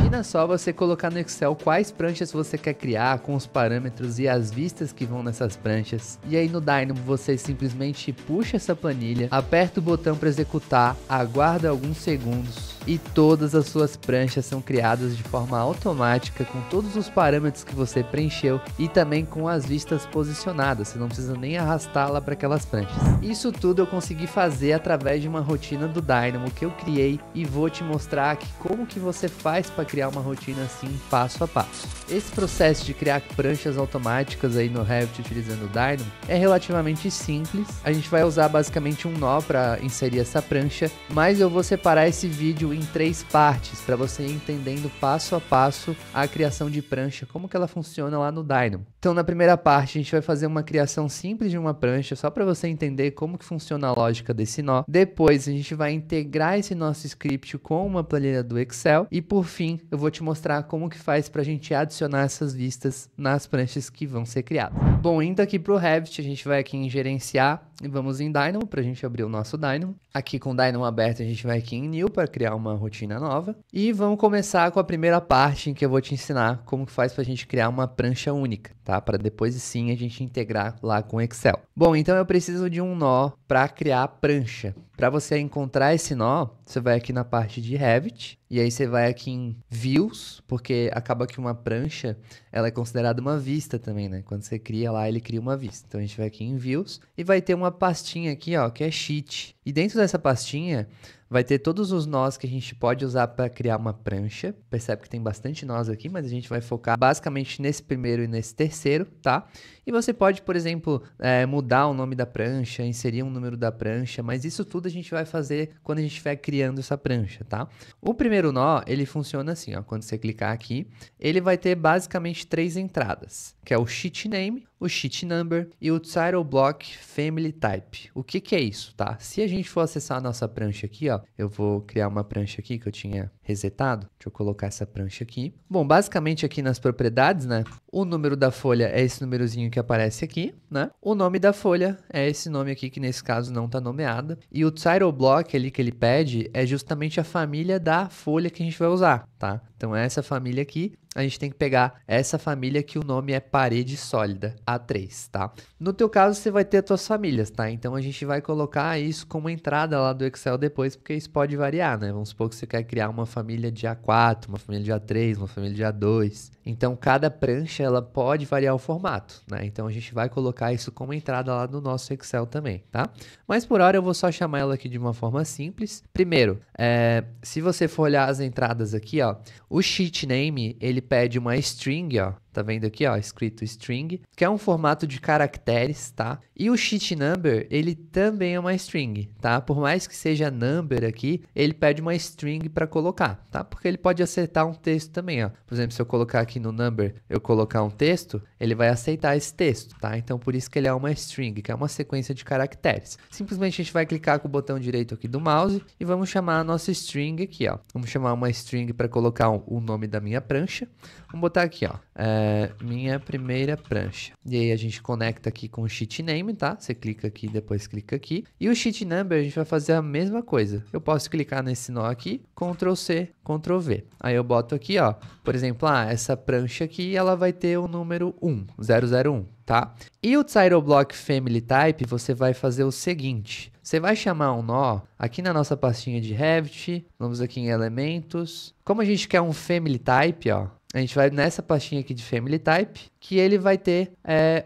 Imagina só você colocar no Excel quais pranchas você quer criar, com os parâmetros e as vistas que vão nessas pranchas. E aí no Dynamo você simplesmente puxa essa planilha, aperta o botão para executar, aguarda alguns segundos e todas as suas pranchas são criadas de forma automática com todos os parâmetros que você preencheu e também com as vistas posicionadas. Você não precisa nem arrastá-la para aquelas pranchas. Isso tudo eu consegui fazer através de uma rotina do Dynamo que eu criei e vou te mostrar aqui como que você faz para criar uma rotina assim passo a passo. Esse processo de criar pranchas automáticas aí no Revit utilizando o Dynamo é relativamente simples. A gente vai usar basicamente um nó para inserir essa prancha, mas eu vou separar esse vídeo em 3 partes para você ir entendendo passo a passo a criação de prancha, como que ela funciona lá no Dynamo. Então na primeira parte a gente vai fazer uma criação simples de uma prancha só para você entender como que funciona a lógica desse nó. Depois a gente vai integrar esse nosso script com uma planilha do Excel e por fim eu vou te mostrar como que faz para a gente adicionar essas vistas nas pranchas que vão ser criadas. Bom, indo aqui para o Revit, a gente vai aqui em gerenciar e vamos em Dynamo para a gente abrir o nosso Dynamo. Aqui com o Dynamo aberto a gente vai aqui em New para criar uma rotina nova e vamos começar com a primeira parte em que eu vou te ensinar como que faz para a gente criar uma prancha única, tá? Para depois sim a gente integrar lá com o Excel. Bom, então eu preciso de um nó para criar a prancha. Para você encontrar esse nó, você vai aqui na parte de Revit e aí você vai aqui em Views, porque acaba que uma prancha ela é considerada uma vista também, né? Quando você cria lá, ele cria uma vista. Então a gente vai aqui em Views e vai ter uma pastinha aqui, ó, que é Sheet. E dentro dessa pastinha vai ter todos os nós que a gente pode usar para criar uma prancha. Percebe que tem bastante nós aqui, mas a gente vai focar basicamente nesse primeiro e nesse terceiro, tá? E você pode, por exemplo, mudar o nome da prancha, inserir um número da prancha, mas isso tudo a gente vai fazer quando a gente estiver criando essa prancha, tá? O primeiro nó, ele funciona assim, ó, quando você clicar aqui, ele vai ter basicamente 3 entradas, que é o Sheet Name, o Sheet Number e o Title Block Family Type. O que que é isso, tá? Se a gente for acessar a nossa prancha aqui, ó, eu vou criar uma prancha aqui que eu tinha resetado. Deixa eu colocar essa prancha aqui. Bom, basicamente aqui nas propriedades, né? O número da folha é esse númerozinho que aparece aqui, né? O nome da folha é esse nome aqui que nesse caso não está nomeada. E o Title Block ali que ele pede é justamente a família da folha que a gente vai usar, tá? Então essa família aqui, a gente tem que pegar essa família que o nome é parede sólida, A3, tá? No teu caso, você vai ter as tuas famílias, tá? Então a gente vai colocar isso como entrada lá do Excel depois, porque isso pode variar, né? Vamos supor que você quer criar uma família de A4, uma família de A3, uma família de A2. Então cada prancha, ela pode variar o formato, né? Então a gente vai colocar isso como entrada lá no nosso Excel também, tá? Mas por hora eu vou só chamar ela aqui de uma forma simples. Primeiro, se você for olhar as entradas aqui, ó, o Sheet Name, ele pede uma string, ó. Tá vendo aqui, ó, escrito string, que é um formato de caracteres, tá? E o Sheet Number, ele também é uma string, tá? Por mais que seja number aqui, ele pede uma string para colocar, tá? Porque ele pode aceitar um texto também, ó. Por exemplo, se eu colocar aqui no number, eu colocar um texto, ele vai aceitar esse texto, tá? Então, por isso que ele é uma string, que é uma sequência de caracteres. Simplesmente a gente vai clicar com o botão direito aqui do mouse e vamos chamar a nossa string aqui, ó. Vamos chamar uma string para colocar o nome da minha prancha. Vamos botar aqui, ó. Minha primeira prancha. E aí a gente conecta aqui com o Sheet Name, tá? Você clica aqui, depois clica aqui. E o Sheet Number a gente vai fazer a mesma coisa. Eu posso clicar nesse nó aqui, Ctrl C, Ctrl V. Aí eu boto aqui, ó, por exemplo, essa prancha aqui, ela vai ter o número 001, tá? E o Title Block Family Type, você vai fazer o seguinte. Você vai chamar um nó aqui na nossa pastinha de Revit. Vamos aqui em Elementos. Como a gente quer um Family Type, ó, a gente vai nessa pastinha aqui de Family Type, que ele vai ter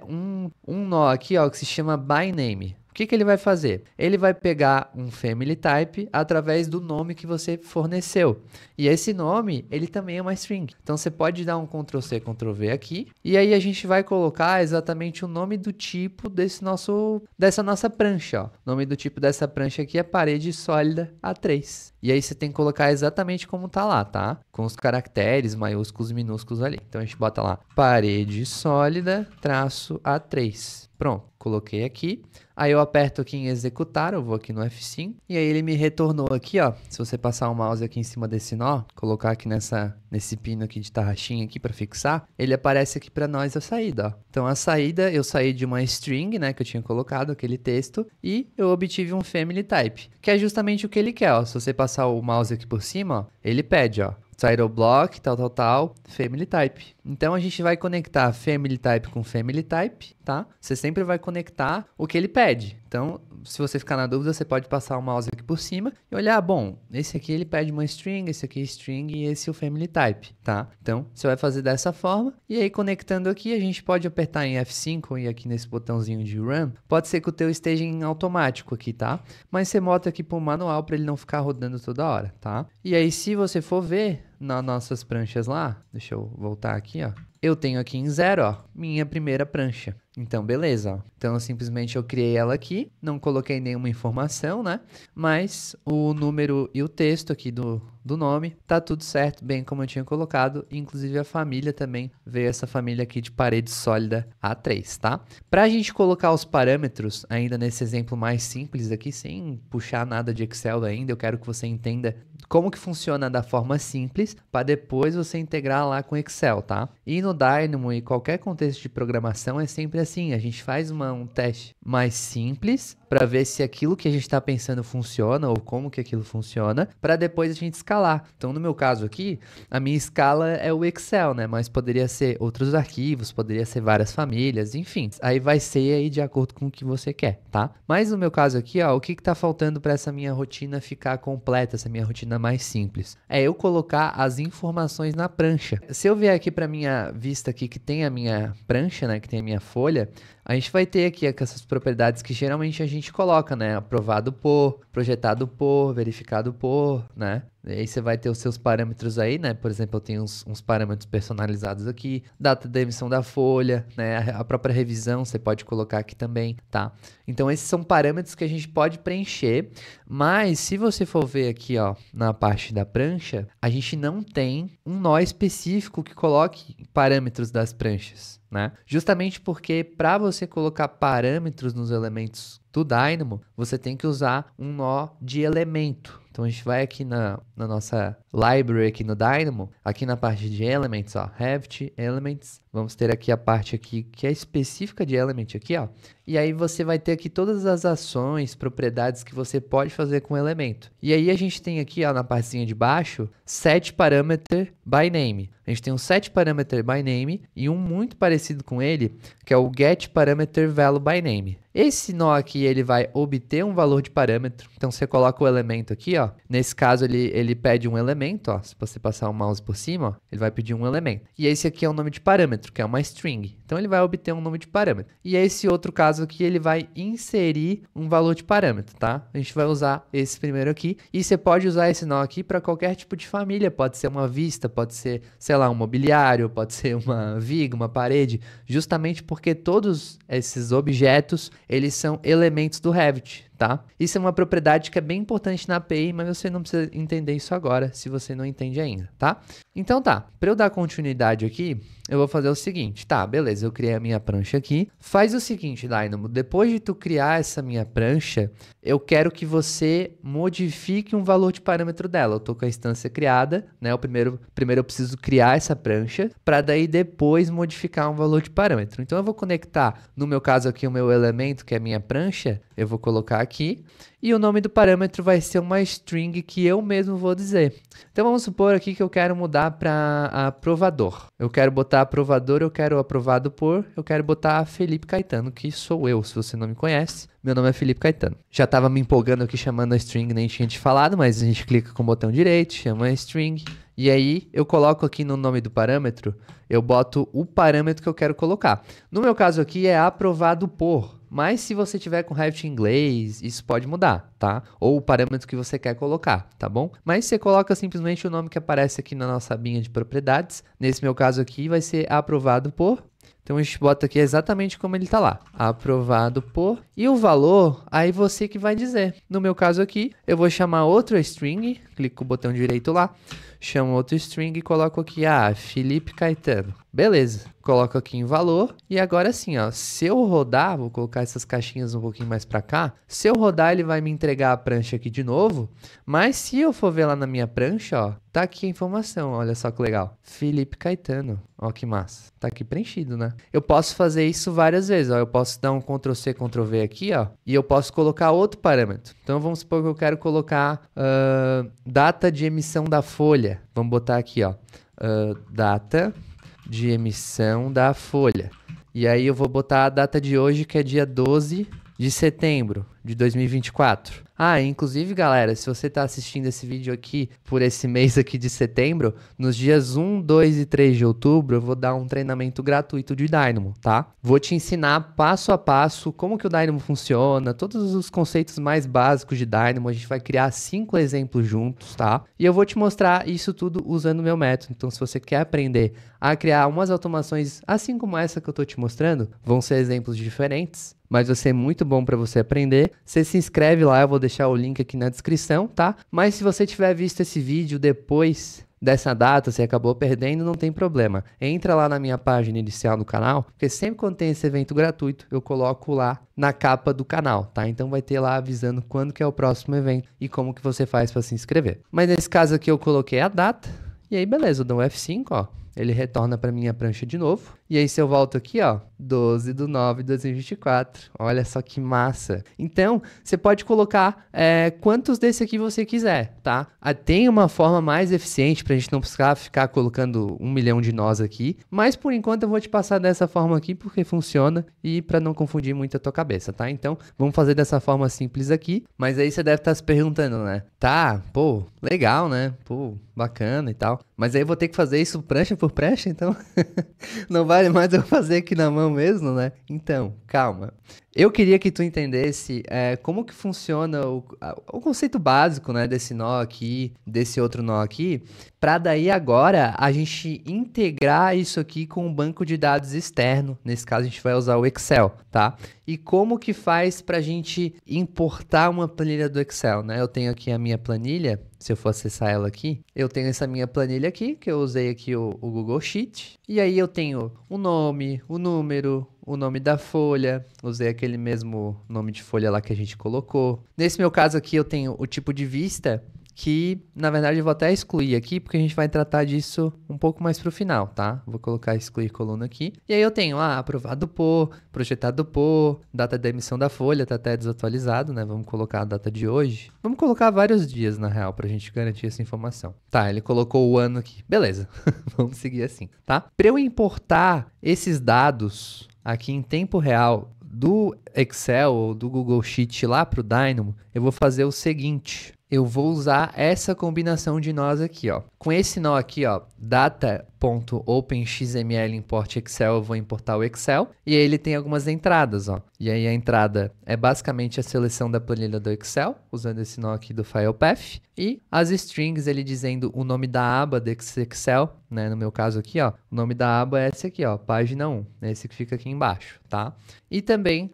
um nó aqui, ó, que se chama By Name. O que que ele vai fazer? Ele vai pegar um Family Type através do nome que você forneceu. E esse nome, ele também é uma string. Então, você pode dar um Ctrl C, Ctrl V aqui. E aí, a gente vai colocar exatamente o nome do tipo dessa nossa prancha. Ó. O nome do tipo dessa prancha aqui é parede sólida A3. E aí, você tem que colocar exatamente como tá lá, tá? Com os caracteres maiúsculos e minúsculos ali. Então, a gente bota lá parede sólida traço A3. Pronto, coloquei aqui. Aí eu aperto aqui em executar, eu vou aqui no F5. E aí ele me retornou aqui, ó. Se você passar o mouse aqui em cima desse nó, colocar aqui nesse pino aqui de tarraxinha aqui para fixar, ele aparece aqui para nós a saída, ó. Então a saída, eu saí de uma string, né, que eu tinha colocado, aquele texto, e eu obtive um family type, que é justamente o que ele quer, ó. Se você passar o mouse aqui por cima, ó, ele pede, ó. title block, tal, family type. Então a gente vai conectar family type com family type, tá? Você sempre vai conectar o que ele pede. Então, se você ficar na dúvida, você pode passar o mouse aqui por cima e olhar, bom, esse aqui ele pede uma string, esse aqui é string e esse é o family type, tá? Então, você vai fazer dessa forma e aí conectando aqui, a gente pode apertar em F5 e aqui nesse botãozinho de Run, pode ser que o teu esteja em automático aqui, tá? Mas você bota aqui para o manual para ele não ficar rodando toda hora, tá? E aí, se você for ver nas nossas pranchas lá, deixa eu voltar aqui, ó. Eu tenho aqui em 0, ó, minha primeira prancha. Então, beleza, ó. Então, simplesmente eu criei ela aqui, não coloquei nenhuma informação, né? Mas o número e o texto aqui do nome, tá tudo certo, bem como eu tinha colocado. Inclusive, a família também veio essa família aqui de parede sólida A3, tá? Pra gente colocar os parâmetros, ainda nesse exemplo mais simples aqui, sem puxar nada de Excel ainda, eu quero que você entenda como que funciona da forma simples, para depois você integrar lá com Excel, tá? E no Dynamo e qualquer contexto de programação é sempre assim, a gente faz um teste mais simples para ver se aquilo que a gente está pensando funciona ou como que aquilo funciona, para depois a gente escalar. Então, no meu caso aqui, a minha escala é o Excel, né? Mas poderia ser outros arquivos, poderia ser várias famílias, enfim. Aí vai ser aí de acordo com o que você quer, tá? Mas no meu caso aqui, ó, o que está faltando para essa minha rotina ficar completa, essa minha rotina mais simples? É eu colocar as informações na prancha. Se eu vier aqui para minha vista aqui que tem a minha prancha, né, que tem a minha folha, a gente vai ter aqui essas propriedades que geralmente a gente coloca, né? Aprovado por, projetado por, verificado por, né? E aí você vai ter os seus parâmetros aí, né? Por exemplo, eu tenho uns parâmetros personalizados aqui, data da emissão da folha, né? A própria revisão você pode colocar aqui também, tá? Então esses são parâmetros que a gente pode preencher, mas se você for ver aqui, ó, na parte da prancha, a gente não tem um nó específico que coloque parâmetros das pranchas, né? Justamente porque para você colocar parâmetros nos elementos do Dynamo, você tem que usar um nó de elemento. Então, a gente vai aqui na nossa library aqui no Dynamo, aqui na parte de Elements, ó, Revit, Elements, vamos ter aqui a parte aqui que é específica de Element aqui, ó, e aí você vai ter aqui todas as ações, propriedades que você pode fazer com o elemento. E aí a gente tem aqui, ó, na partezinha de baixo, set parameter by name. A gente tem um set parameter by name e um muito parecido com ele, que é o get parameter value by name. Esse nó aqui, ele vai obter um valor de parâmetro. Então, você coloca o elemento aqui, ó. Nesse caso, ele pede um elemento, ó. Se você passar o mouse por cima, ó, ele vai pedir um elemento. E esse aqui é o nome de parâmetro, que é uma string. Então, ele vai obter um nome de parâmetro. E esse outro caso aqui, ele vai inserir um valor de parâmetro, tá? A gente vai usar esse primeiro aqui. E você pode usar esse nó aqui para qualquer tipo de família. Pode ser uma vista, pode ser, sei lá, um mobiliário, pode ser uma viga, uma parede. Justamente porque todos esses objetos, eles são elementos do Revit, tá? Isso é uma propriedade que é bem importante na API, mas você não precisa entender isso agora, se você não entende ainda, tá? Então tá, para eu dar continuidade aqui, eu vou fazer o seguinte, tá, beleza, eu criei a minha prancha aqui. Faz o seguinte, Dynamo, depois de tu criar essa minha prancha, eu quero que você modifique um valor de parâmetro dela. Eu tô com a instância criada, né? Primeiro eu preciso criar essa prancha, para daí depois modificar um valor de parâmetro. Então eu vou conectar, no meu caso aqui, o meu elemento, que é a minha prancha, eu vou colocar aqui, e o nome do parâmetro vai ser uma string que eu mesmo vou dizer. Então vamos supor aqui que eu quero mudar para aprovador. Eu quero botar aprovador, eu quero aprovado por, eu quero botar Felipe Caetano, que sou eu, se você não me conhece. Meu nome é Felipe Caetano. Já estava me empolgando aqui chamando a string, nem tinha te falado, mas a gente clica com o botão direito, chama a string. E aí eu coloco aqui no nome do parâmetro, eu boto o parâmetro que eu quero colocar. No meu caso aqui é aprovado por. Mas se você tiver com Revit em inglês, isso pode mudar, tá? Ou o parâmetro que você quer colocar, tá bom? Mas você coloca simplesmente o nome que aparece aqui na nossa abinha de propriedades. Nesse meu caso aqui vai ser aprovado por. Então a gente bota aqui exatamente como ele está lá. Aprovado por. E o valor, aí você que vai dizer. No meu caso aqui, eu vou chamar outra string, clico com o botão direito lá, chamo outro string e coloco aqui, Felipe Caetano. Beleza, coloco aqui em valor e agora sim, ó, se eu rodar, vou colocar essas caixinhas um pouquinho mais para cá, se eu rodar ele vai me entregar a prancha aqui de novo, mas se eu for ver lá na minha prancha, ó, tá aqui a informação, olha só que legal, Felipe Caetano, ó que massa, tá aqui preenchido, né? né? Eu posso fazer isso várias vezes, ó. Eu posso dar um Ctrl+C, Ctrl+V aqui, ó, e eu posso colocar outro parâmetro. Então, vamos supor que eu quero colocar data de emissão da folha. Vamos botar aqui, ó, data de emissão da folha. E aí eu vou botar a data de hoje, que é dia 12 de setembro de 2024. Ah, inclusive, galera, se você está assistindo esse vídeo aqui por esse mês aqui de setembro, nos dias 1, 2 e 3 de outubro, eu vou dar um treinamento gratuito de Dynamo, tá? Vou te ensinar passo a passo como que o Dynamo funciona, todos os conceitos mais básicos de Dynamo. A gente vai criar 5 exemplos juntos, tá? E eu vou te mostrar isso tudo usando o meu método. Então, se você quer aprender a criar umas automações assim como essa que eu tô te mostrando, vão ser exemplos diferentes, mas vai ser muito bom para você aprender. Você se inscreve lá, eu vou deixar o link aqui na descrição, tá? Mas se você tiver visto esse vídeo depois dessa data, você acabou perdendo, não tem problema. Entra lá na minha página inicial do canal, porque sempre quando tem esse evento gratuito, eu coloco lá na capa do canal, tá? Então vai ter lá avisando quando que é o próximo evento e como que você faz para se inscrever. Mas nesse caso aqui eu coloquei a data, e aí beleza, eu dou um F5, ó. Ele retorna para minha prancha de novo. E aí se eu volto aqui, ó, 12/9/2024. Olha só que massa. Então, você pode colocar quantos desse aqui você quiser, tá? Tem uma forma mais eficiente para a gente não precisar ficar colocando 1 milhão de nós aqui. Mas, por enquanto, eu vou te passar dessa forma aqui porque funciona e para não confundir muito a tua cabeça, tá? Então, vamos fazer dessa forma simples aqui. Mas aí você deve estar se perguntando, né? Tá, pô, legal, né? Pô, bacana e tal. Mas aí eu vou ter que fazer isso prancha por prancha, então não vale mais eu fazer aqui na mão mesmo, né? Então, calma. Eu queria que tu entendesse como que funciona o conceito básico, né, desse nó aqui, desse outro nó aqui, para daí agora a gente integrar isso aqui com um banco de dados externo. Nesse caso a gente vai usar o Excel, tá? E como que faz para a gente importar uma planilha do Excel, né? Eu tenho aqui a minha planilha. Se eu for acessar ela aqui, eu tenho essa minha planilha aqui, que eu usei aqui o Google Sheet. E aí eu tenho o nome, o número, o nome da folha. Usei aquele mesmo nome de folha lá que a gente colocou. Nesse meu caso aqui eu tenho o tipo de vista, que na verdade eu vou até excluir aqui, porque a gente vai tratar disso um pouco mais pro final, tá? Vou colocar excluir coluna aqui. E aí eu tenho aprovado por, projetado por, data da emissão da folha, tá até desatualizado, né? Vamos colocar a data de hoje. Vamos colocar vários dias, na real, pra gente garantir essa informação. Tá, ele colocou o ano aqui. Beleza, vamos seguir assim, tá? Para eu importar esses dados aqui em tempo real do Excel ou do Google Sheet lá pro Dynamo, eu vou fazer o seguinte. Eu vou usar essa combinação de nós aqui, ó. Com esse nó aqui, ó, data.openxml import Excel, eu vou importar o Excel. E aí ele tem algumas entradas, ó. E aí a entrada é basicamente a seleção da planilha do Excel, usando esse nó aqui do file path. E as strings, ele dizendo o nome da aba desse Excel, né? No meu caso aqui, ó, o nome da aba é esse aqui, ó, página 1, esse que fica aqui embaixo, tá? E também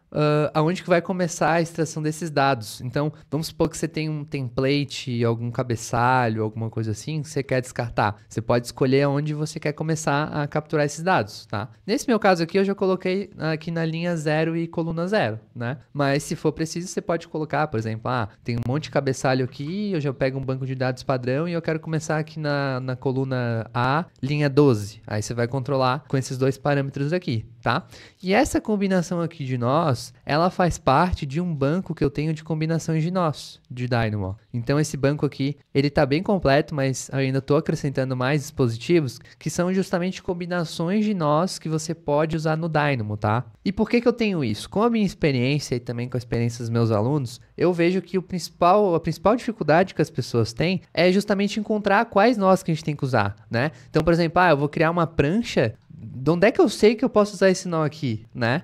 aonde que vai começar a extração desses dados. Então, vamos supor que você tem um template, algum cabeçalho, alguma coisa assim, que você quer descartar. Você pode escolher onde você quer começar a capturar esses dados, tá? Nesse meu caso aqui, eu já coloquei aqui na linha 0 e coluna 0, né? Mas se for preciso, você pode colocar, por exemplo, tem um monte de cabeçalho aqui, eu já pego um banco de dados padrão e eu quero começar aqui na coluna A, linha 12. Aí você vai controlar com esses dois parâmetros aqui, tá? E essa combinação aqui de nós, ela faz parte de um banco que eu tenho de combinações de nós, de Dynamo. Então esse banco aqui, ele tá bem completo, mas eu ainda estou acrescentando mais dispositivos que são justamente combinações de nós que você pode usar no Dynamo, tá? E por que que eu tenho isso? Com a minha experiência e também com a experiência dos meus alunos, eu vejo que a principal dificuldade que as pessoas têm é justamente encontrar quais nós que a gente tem que usar, né? Então, por exemplo, eu vou criar uma prancha. De onde é que eu sei que eu posso usar esse nó aqui, né?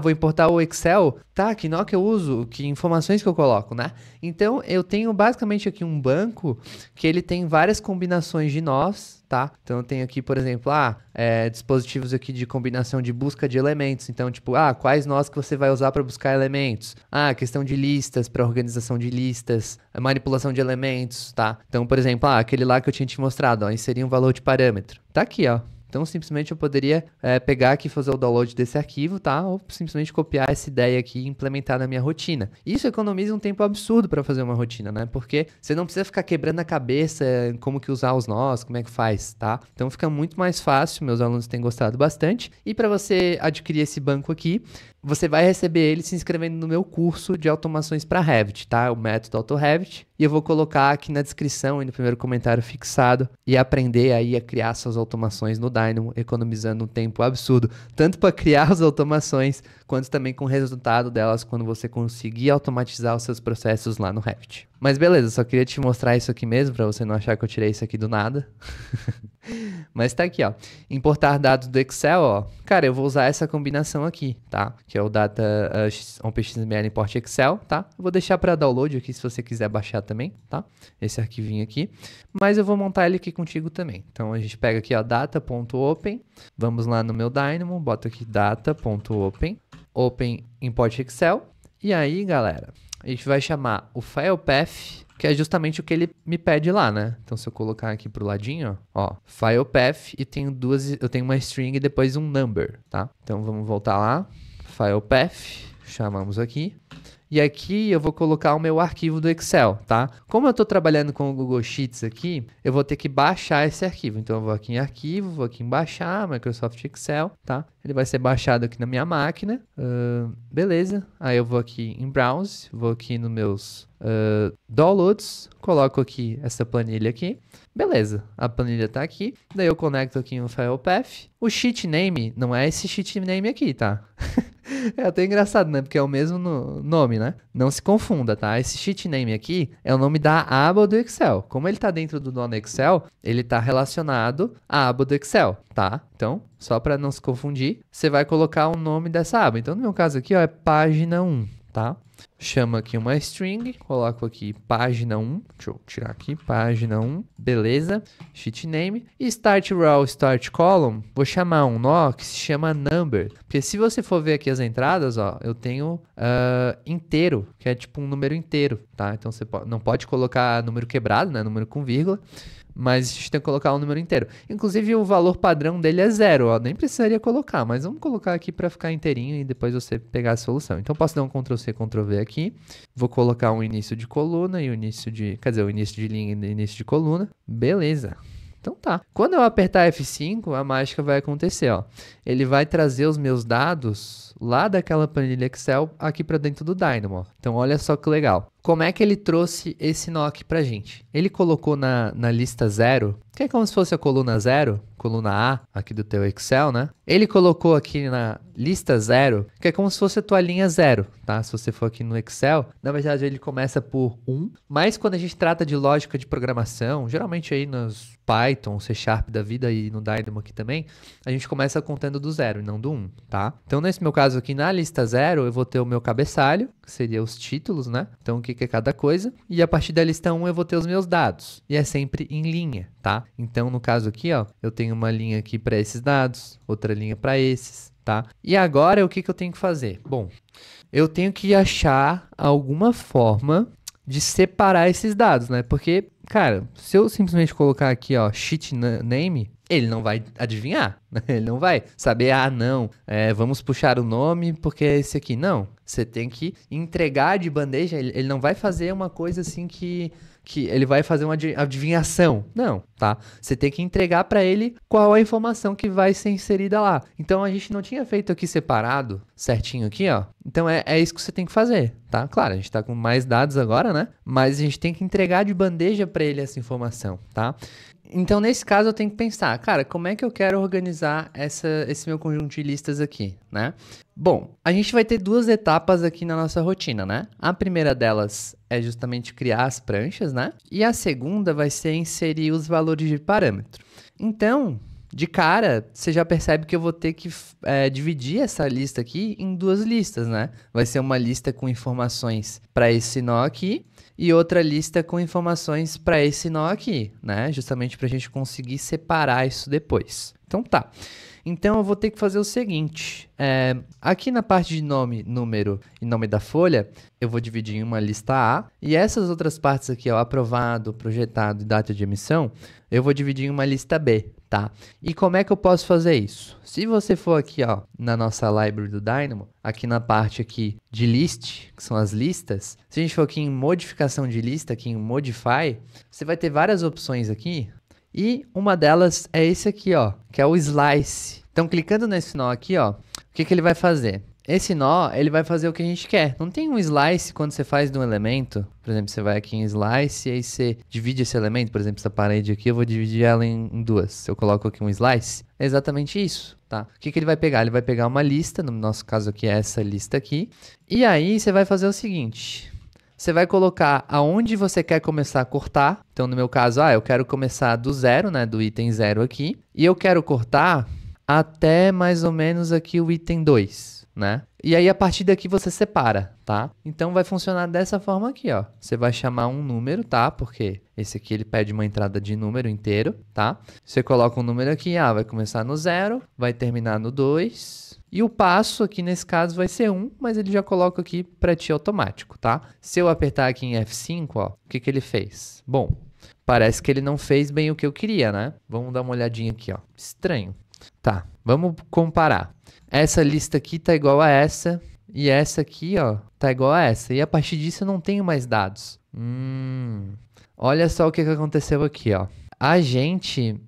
Vou importar o Excel. Tá, que nó que eu uso? Que informações que eu coloco, né? Então, eu tenho basicamente aqui um banco que ele tem várias combinações de nós, tá? Então, eu tenho aqui, por exemplo, dispositivos aqui de combinação de busca de elementos. Então, tipo, quais nós que você vai usar para buscar elementos? Questão de listas, para organização de listas, manipulação de elementos, tá? Então, por exemplo, aquele lá que eu tinha te mostrado, ó, inserir um valor de parâmetro. Tá aqui, ó. Então, simplesmente eu poderia pegar aqui e fazer o download desse arquivo, tá? Ou simplesmente copiar essa ideia aqui e implementar na minha rotina. Isso economiza um tempo absurdo para fazer uma rotina, né? Porque você não precisa ficar quebrando a cabeça como que usar os nós, como é que faz, tá? Então fica muito mais fácil, meus alunos têm gostado bastante. E para você adquirir esse banco aqui, você vai receber ele se inscrevendo no meu curso de automações para Revit, tá? O método AutoRevit. E eu vou colocar aqui na descrição e no primeiro comentário fixado e aprender aí a criar suas automações no Dynamo, economizando um tempo absurdo, tanto para criar as automações, quanto também com o resultado delas quando você conseguir automatizar os seus processos lá no Revit. Mas beleza, só queria te mostrar isso aqui mesmo, para você não achar que eu tirei isso aqui do nada. Mas tá aqui, ó. Importar dados do Excel, ó. Cara, eu vou usar essa combinação aqui, tá? Que é o Data OpenXML Import Excel, tá? Eu vou deixar para download aqui se você quiser baixar também, tá? Esse arquivinho aqui. Mas eu vou montar ele aqui contigo também. Então a gente pega aqui, ó, data.open. Vamos lá no meu Dynamo, bota aqui data.open, open import Excel. E aí, galera, a gente vai chamar o file path, que é justamente o que ele me pede lá, né? Então, se eu colocar aqui pro ladinho, ó, file path, e eu tenho uma string e depois um number, tá? Então, vamos voltar lá, file path, chamamos aqui. E aqui eu vou colocar o meu arquivo do Excel, tá? Como eu estou trabalhando com o Google Sheets aqui, eu vou ter que baixar esse arquivo. Então eu vou aqui em arquivo, vou aqui em baixar, Microsoft Excel, tá? Ele vai ser baixado aqui na minha máquina. Beleza. Aí eu vou aqui em Browse, vou aqui nos meus Downloads, coloco aqui essa planilha aqui. Beleza, a planilha tá aqui. Daí eu conecto aqui no File Path. O sheet name não é esse sheet name aqui, tá? É até engraçado, né? Porque é o mesmo nome, né? Não se confunda, tá? Esse sheet name aqui é o nome da aba do Excel. Como ele tá dentro do nome Excel, ele tá relacionado à aba do Excel, tá? Então, só para não se confundir, você vai colocar o nome dessa aba. Então, no meu caso aqui, ó, é página 1, tá? Chama aqui uma string, coloco aqui página 1, deixa eu tirar aqui, página 1, beleza, sheet name, e start row, start column, vou chamar um nó que se chama number, porque se você for ver aqui as entradas, ó, eu tenho inteiro, que é tipo um número inteiro, tá? Então você não pode colocar número quebrado, né, número com vírgula, mas a gente tem que colocar o número inteiro. Inclusive, o valor padrão dele é 0, ó. Nem precisaria colocar, mas vamos colocar aqui para ficar inteirinho e depois você pegar a solução. Então, posso dar um Ctrl+C, Ctrl+V aqui. Vou colocar um início de coluna e o início de... Quer dizer, o início de linha e o início de coluna. Beleza. Então tá. Quando eu apertar F5, a mágica vai acontecer, ó. Ele vai trazer os meus dados lá daquela planilha Excel aqui para dentro do Dynamo, ó. Então, olha só que legal. Como é que ele trouxe esse nó aqui pra gente? Ele colocou na lista 0, que é como se fosse a coluna 0, coluna A aqui do teu Excel, né? Ele colocou aqui na lista 0, que é como se fosse a tua linha 0, tá? Se você for aqui no Excel, na verdade ele começa por 1, mas quando a gente trata de lógica de programação, geralmente aí nos Python, C# da vida e no Dynamo aqui também, a gente começa contando do 0 e não do 1, tá? Então nesse meu caso aqui na lista 0, eu vou ter o meu cabeçalho, que seria os títulos, né? Então o que é cada coisa, e a partir da lista 1 eu vou ter os meus dados, e é sempre em linha, tá? Então no caso aqui, ó, eu tenho uma linha aqui para esses dados, outra linha para esses, tá? E agora o que eu tenho que fazer? Bom, eu tenho que achar alguma forma de separar esses dados, né? Porque, cara, se eu simplesmente colocar aqui, ó, sheet name, ele não vai adivinhar, né? Ele não vai saber, não, vamos puxar o nome porque é esse aqui. Não, você tem que entregar de bandeja, ele não vai fazer uma coisa assim que ele vai fazer uma adivinhação. Não, tá? Você tem que entregar para ele qual a informação que vai ser inserida lá. Então, a gente não tinha feito aqui separado, certinho aqui, ó. Então, é isso que você tem que fazer, tá? Claro, a gente tá com mais dados agora, né? Mas a gente tem que entregar de bandeja para ele essa informação, tá? Então, nesse caso, eu tenho que pensar, cara, como é que eu quero organizar esse meu conjunto de listas aqui, né? Bom, a gente vai ter duas etapas aqui na nossa rotina, né? A primeira delas é justamente criar as pranchas, né? E a segunda vai ser inserir os valores de parâmetro. Então, de cara, você já percebe que eu vou ter que dividir essa lista aqui em duas listas, né? Vai ser uma lista com informações para esse nó aqui e outra lista com informações para esse nó aqui, né? Justamente para a gente conseguir separar isso depois. Então tá. Então eu vou ter que fazer o seguinte, aqui na parte de nome, número e nome da folha, eu vou dividir em uma lista A, e essas outras partes aqui, ó, aprovado, projetado e data de emissão, eu vou dividir em uma lista B, tá? E como é que eu posso fazer isso? Se você for aqui, ó, na nossa library do Dynamo, aqui na parte aqui de list, que são as listas, se a gente for aqui em modificação de lista, aqui em modify, você vai ter várias opções aqui, e uma delas é esse aqui, ó, que é o slice. Então, clicando nesse nó aqui, ó, o que que ele vai fazer? Esse nó, ele vai fazer o que a gente quer. Não tem um slice quando você faz de um elemento. Por exemplo, você vai aqui em slice e aí você divide esse elemento. Por exemplo, essa parede aqui, eu vou dividir ela em duas. Se eu coloco aqui um slice, é exatamente isso, tá? O que que ele vai pegar? Ele vai pegar uma lista, no nosso caso aqui é essa lista aqui. E aí você vai fazer o seguinte. Você vai colocar aonde você quer começar a cortar. Então, no meu caso, eu quero começar do zero, né? Do item 0 aqui. E eu quero cortar até mais ou menos aqui o item 2. Né? E aí, a partir daqui, você separa, tá? Então, vai funcionar dessa forma aqui, ó. Você vai chamar um número, tá? Porque esse aqui, ele pede uma entrada de número inteiro, tá? Você coloca um número aqui, vai começar no 0, vai terminar no 2. E o passo aqui, nesse caso, vai ser 1, mas ele já coloca aqui para ti automático, tá? Se eu apertar aqui em F5, ó, o que que ele fez? Bom, parece que ele não fez bem o que eu queria, né? Vamos dar uma olhadinha aqui, ó. Estranho. Tá, vamos comparar. Essa lista aqui tá igual a essa, e essa aqui, ó, tá igual a essa. E a partir disso eu não tenho mais dados. Olha só o que aconteceu aqui, ó. A gente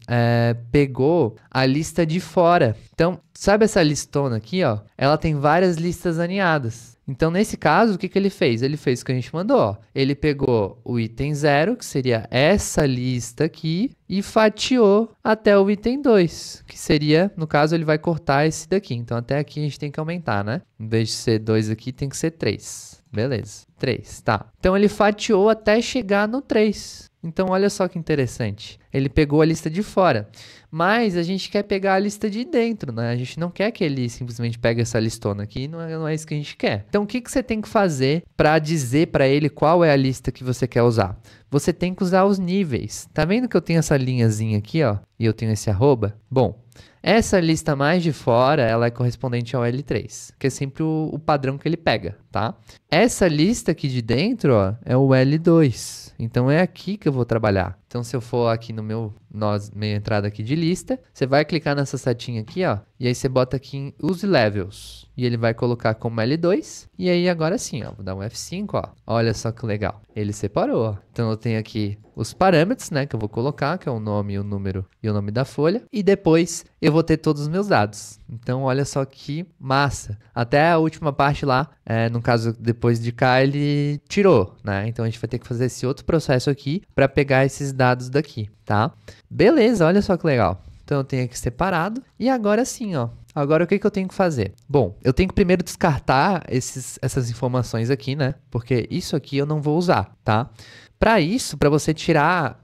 pegou a lista de fora. Então, sabe essa listona aqui, ó? Ela tem várias listas alinhadas. Então, nesse caso, o que que ele fez? Ele fez o que a gente mandou, ó. Ele pegou o item 0, que seria essa lista aqui, e fatiou até o item 2, que seria, no caso, ele vai cortar esse daqui. Então, até aqui a gente tem que aumentar, né? Em vez de ser 2 aqui, tem que ser 3. Beleza, 3, tá. Então, ele fatiou até chegar no 3. Então, olha só que interessante. Ele pegou a lista de fora, mas a gente quer pegar a lista de dentro, né? A gente não quer que ele simplesmente pegue essa listona aqui, não é isso que a gente quer. Então, o que que você tem que fazer para dizer para ele qual é a lista que você quer usar? Você tem que usar os níveis. Tá vendo que eu tenho essa linhazinha aqui, ó? E eu tenho esse arroba? Bom, essa lista mais de fora, ela é correspondente ao L3, que é sempre o padrão que ele pega, tá? Essa lista aqui de dentro, ó, é o L2. Então, é aqui que eu vou trabalhar. Então, se eu for aqui no minha entrada aqui de lista, você vai clicar nessa setinha aqui, ó, e aí você bota aqui em Use Levels. E ele vai colocar como L2. E aí, agora sim, ó, vou dar um F5, ó. Olha só que legal. Ele separou, ó. Então, eu tenho aqui os parâmetros, né, que eu vou colocar, que é o nome, o número e o nome da folha. E depois, eu vou ter todos os meus dados. Então, olha só que massa. Até a última parte lá, no caso, depois de cá, ele tirou, né? Então, a gente vai ter que fazer esse outro processo aqui para pegar esses dados daqui, tá? Beleza, olha só que legal. Então, eu tenho aqui separado. E agora sim, ó. Agora, o que que eu tenho que fazer? Bom, eu tenho que primeiro descartar essas informações aqui, né? Porque isso aqui eu não vou usar, tá? Para isso, para você tirar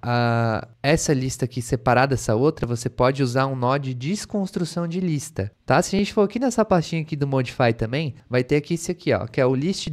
essa lista aqui separada dessa outra, você pode usar um nó de desconstrução de lista, tá? Se a gente for aqui nessa pastinha aqui do Modify também, vai ter aqui esse aqui, ó, que é o List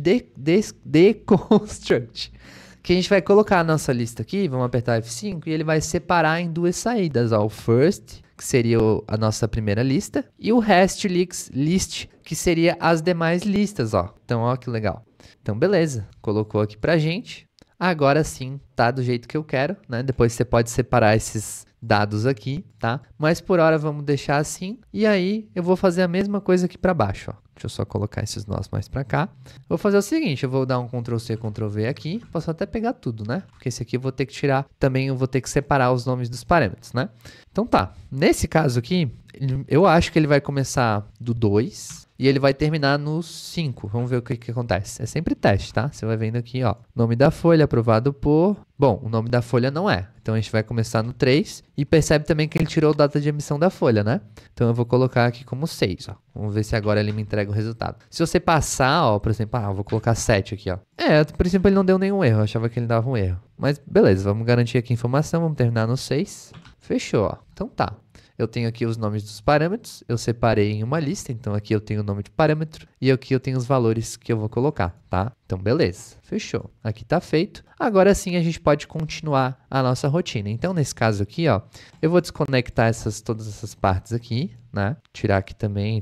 Deconstruct, que a gente vai colocar a nossa lista aqui, vamos apertar F5, e ele vai separar em duas saídas, ó, o First, que seria a nossa primeira lista, e o Rest List, que seria as demais listas, ó. Então, ó, que legal. Então, beleza, colocou aqui pra gente. Agora sim, tá do jeito que eu quero, né? Depois você pode separar esses dados aqui, tá? Mas por hora vamos deixar assim. E aí eu vou fazer a mesma coisa aqui para baixo, ó. Deixa eu só colocar esses nós mais para cá. Vou fazer o seguinte, eu vou dar um Ctrl+C, Ctrl+V aqui. Posso até pegar tudo, né? Porque esse aqui eu vou ter que tirar, também eu vou ter que separar os nomes dos parâmetros, né? Então tá, nesse caso aqui, eu acho que ele vai começar do 2 e ele vai terminar no 5. Vamos ver o que acontece. É sempre teste, tá? Você vai vendo aqui, ó, nome da folha aprovado por... Bom, o nome da folha não é. Então, a gente vai começar no 3 e percebe também que ele tirou a data de emissão da folha, né? Então, eu vou colocar aqui como 6, ó. Vamos ver se agora ele me entrega o resultado. Se você passar, ó, por exemplo, eu vou colocar 7 aqui, ó. Por exemplo, ele não deu nenhum erro. Eu achava que ele dava um erro. Mas, beleza, vamos garantir aqui a informação. Vamos terminar no 6. Fechou, ó. Então, tá. Eu tenho aqui os nomes dos parâmetros, eu separei em uma lista, então aqui eu tenho o nome de parâmetro e aqui eu tenho os valores que eu vou colocar, tá? Então, beleza, fechou. Aqui tá feito. Agora sim a gente pode continuar a nossa rotina. Então, nesse caso aqui, ó, eu vou desconectar todas essas partes aqui, né? Tirar aqui também.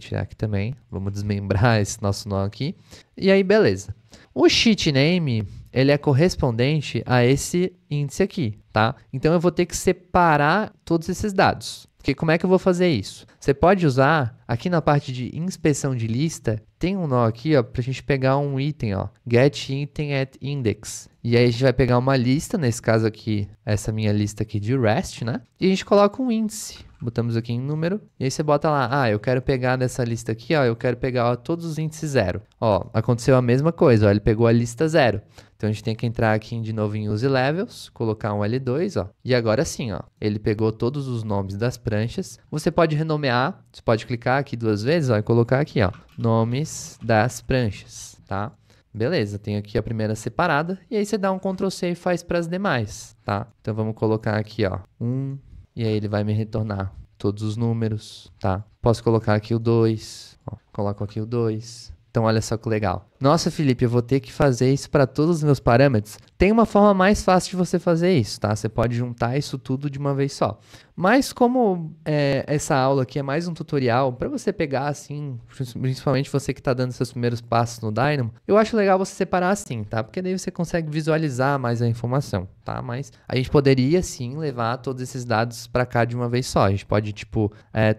Vamos desmembrar esse nosso nó aqui. E aí, beleza. O sheet name, ele é correspondente a esse índice aqui, tá? Então, eu vou ter que separar todos esses dados. Porque como é que eu vou fazer isso? Você pode usar, aqui na parte de inspeção de lista, tem um nó aqui, ó, pra gente pegar um item, ó, get item at index. E aí a gente vai pegar uma lista, nesse caso aqui, essa minha lista aqui de REST, né? E a gente coloca um índice. Botamos aqui em número, e aí você bota lá, eu quero pegar dessa lista aqui, ó, eu quero pegar ó, todos os índices 0. Ó, aconteceu a mesma coisa, ó, ele pegou a lista 0. Então a gente tem que entrar aqui de novo em Use Levels, colocar um L2, ó. E agora sim, ó, ele pegou todos os nomes das pranchas. Você pode renomear, você pode clicar aqui 2 vezes, ó, e colocar aqui, ó, nomes das pranchas, tá? Beleza, tem aqui a primeira separada, e aí você dá um Ctrl C e faz para as demais, tá? Então vamos colocar aqui, ó, 1, e aí ele vai me retornar todos os números, tá? Posso colocar aqui o 2, ó, coloco aqui o 2. Então, olha só que legal. Nossa, Felipe, eu vou ter que fazer isso para todos os meus parâmetros. Tem uma forma mais fácil de você fazer isso, tá? Você pode juntar isso tudo de uma vez só. Mas como essa aula aqui é mais um tutorial, para você pegar assim, principalmente você que está dando seus primeiros passos no Dynamo, eu acho legal você separar assim, tá? Porque daí você consegue visualizar mais a informação, tá? Mas a gente poderia sim levar todos esses dados para cá de uma vez só. A gente pode, tipo,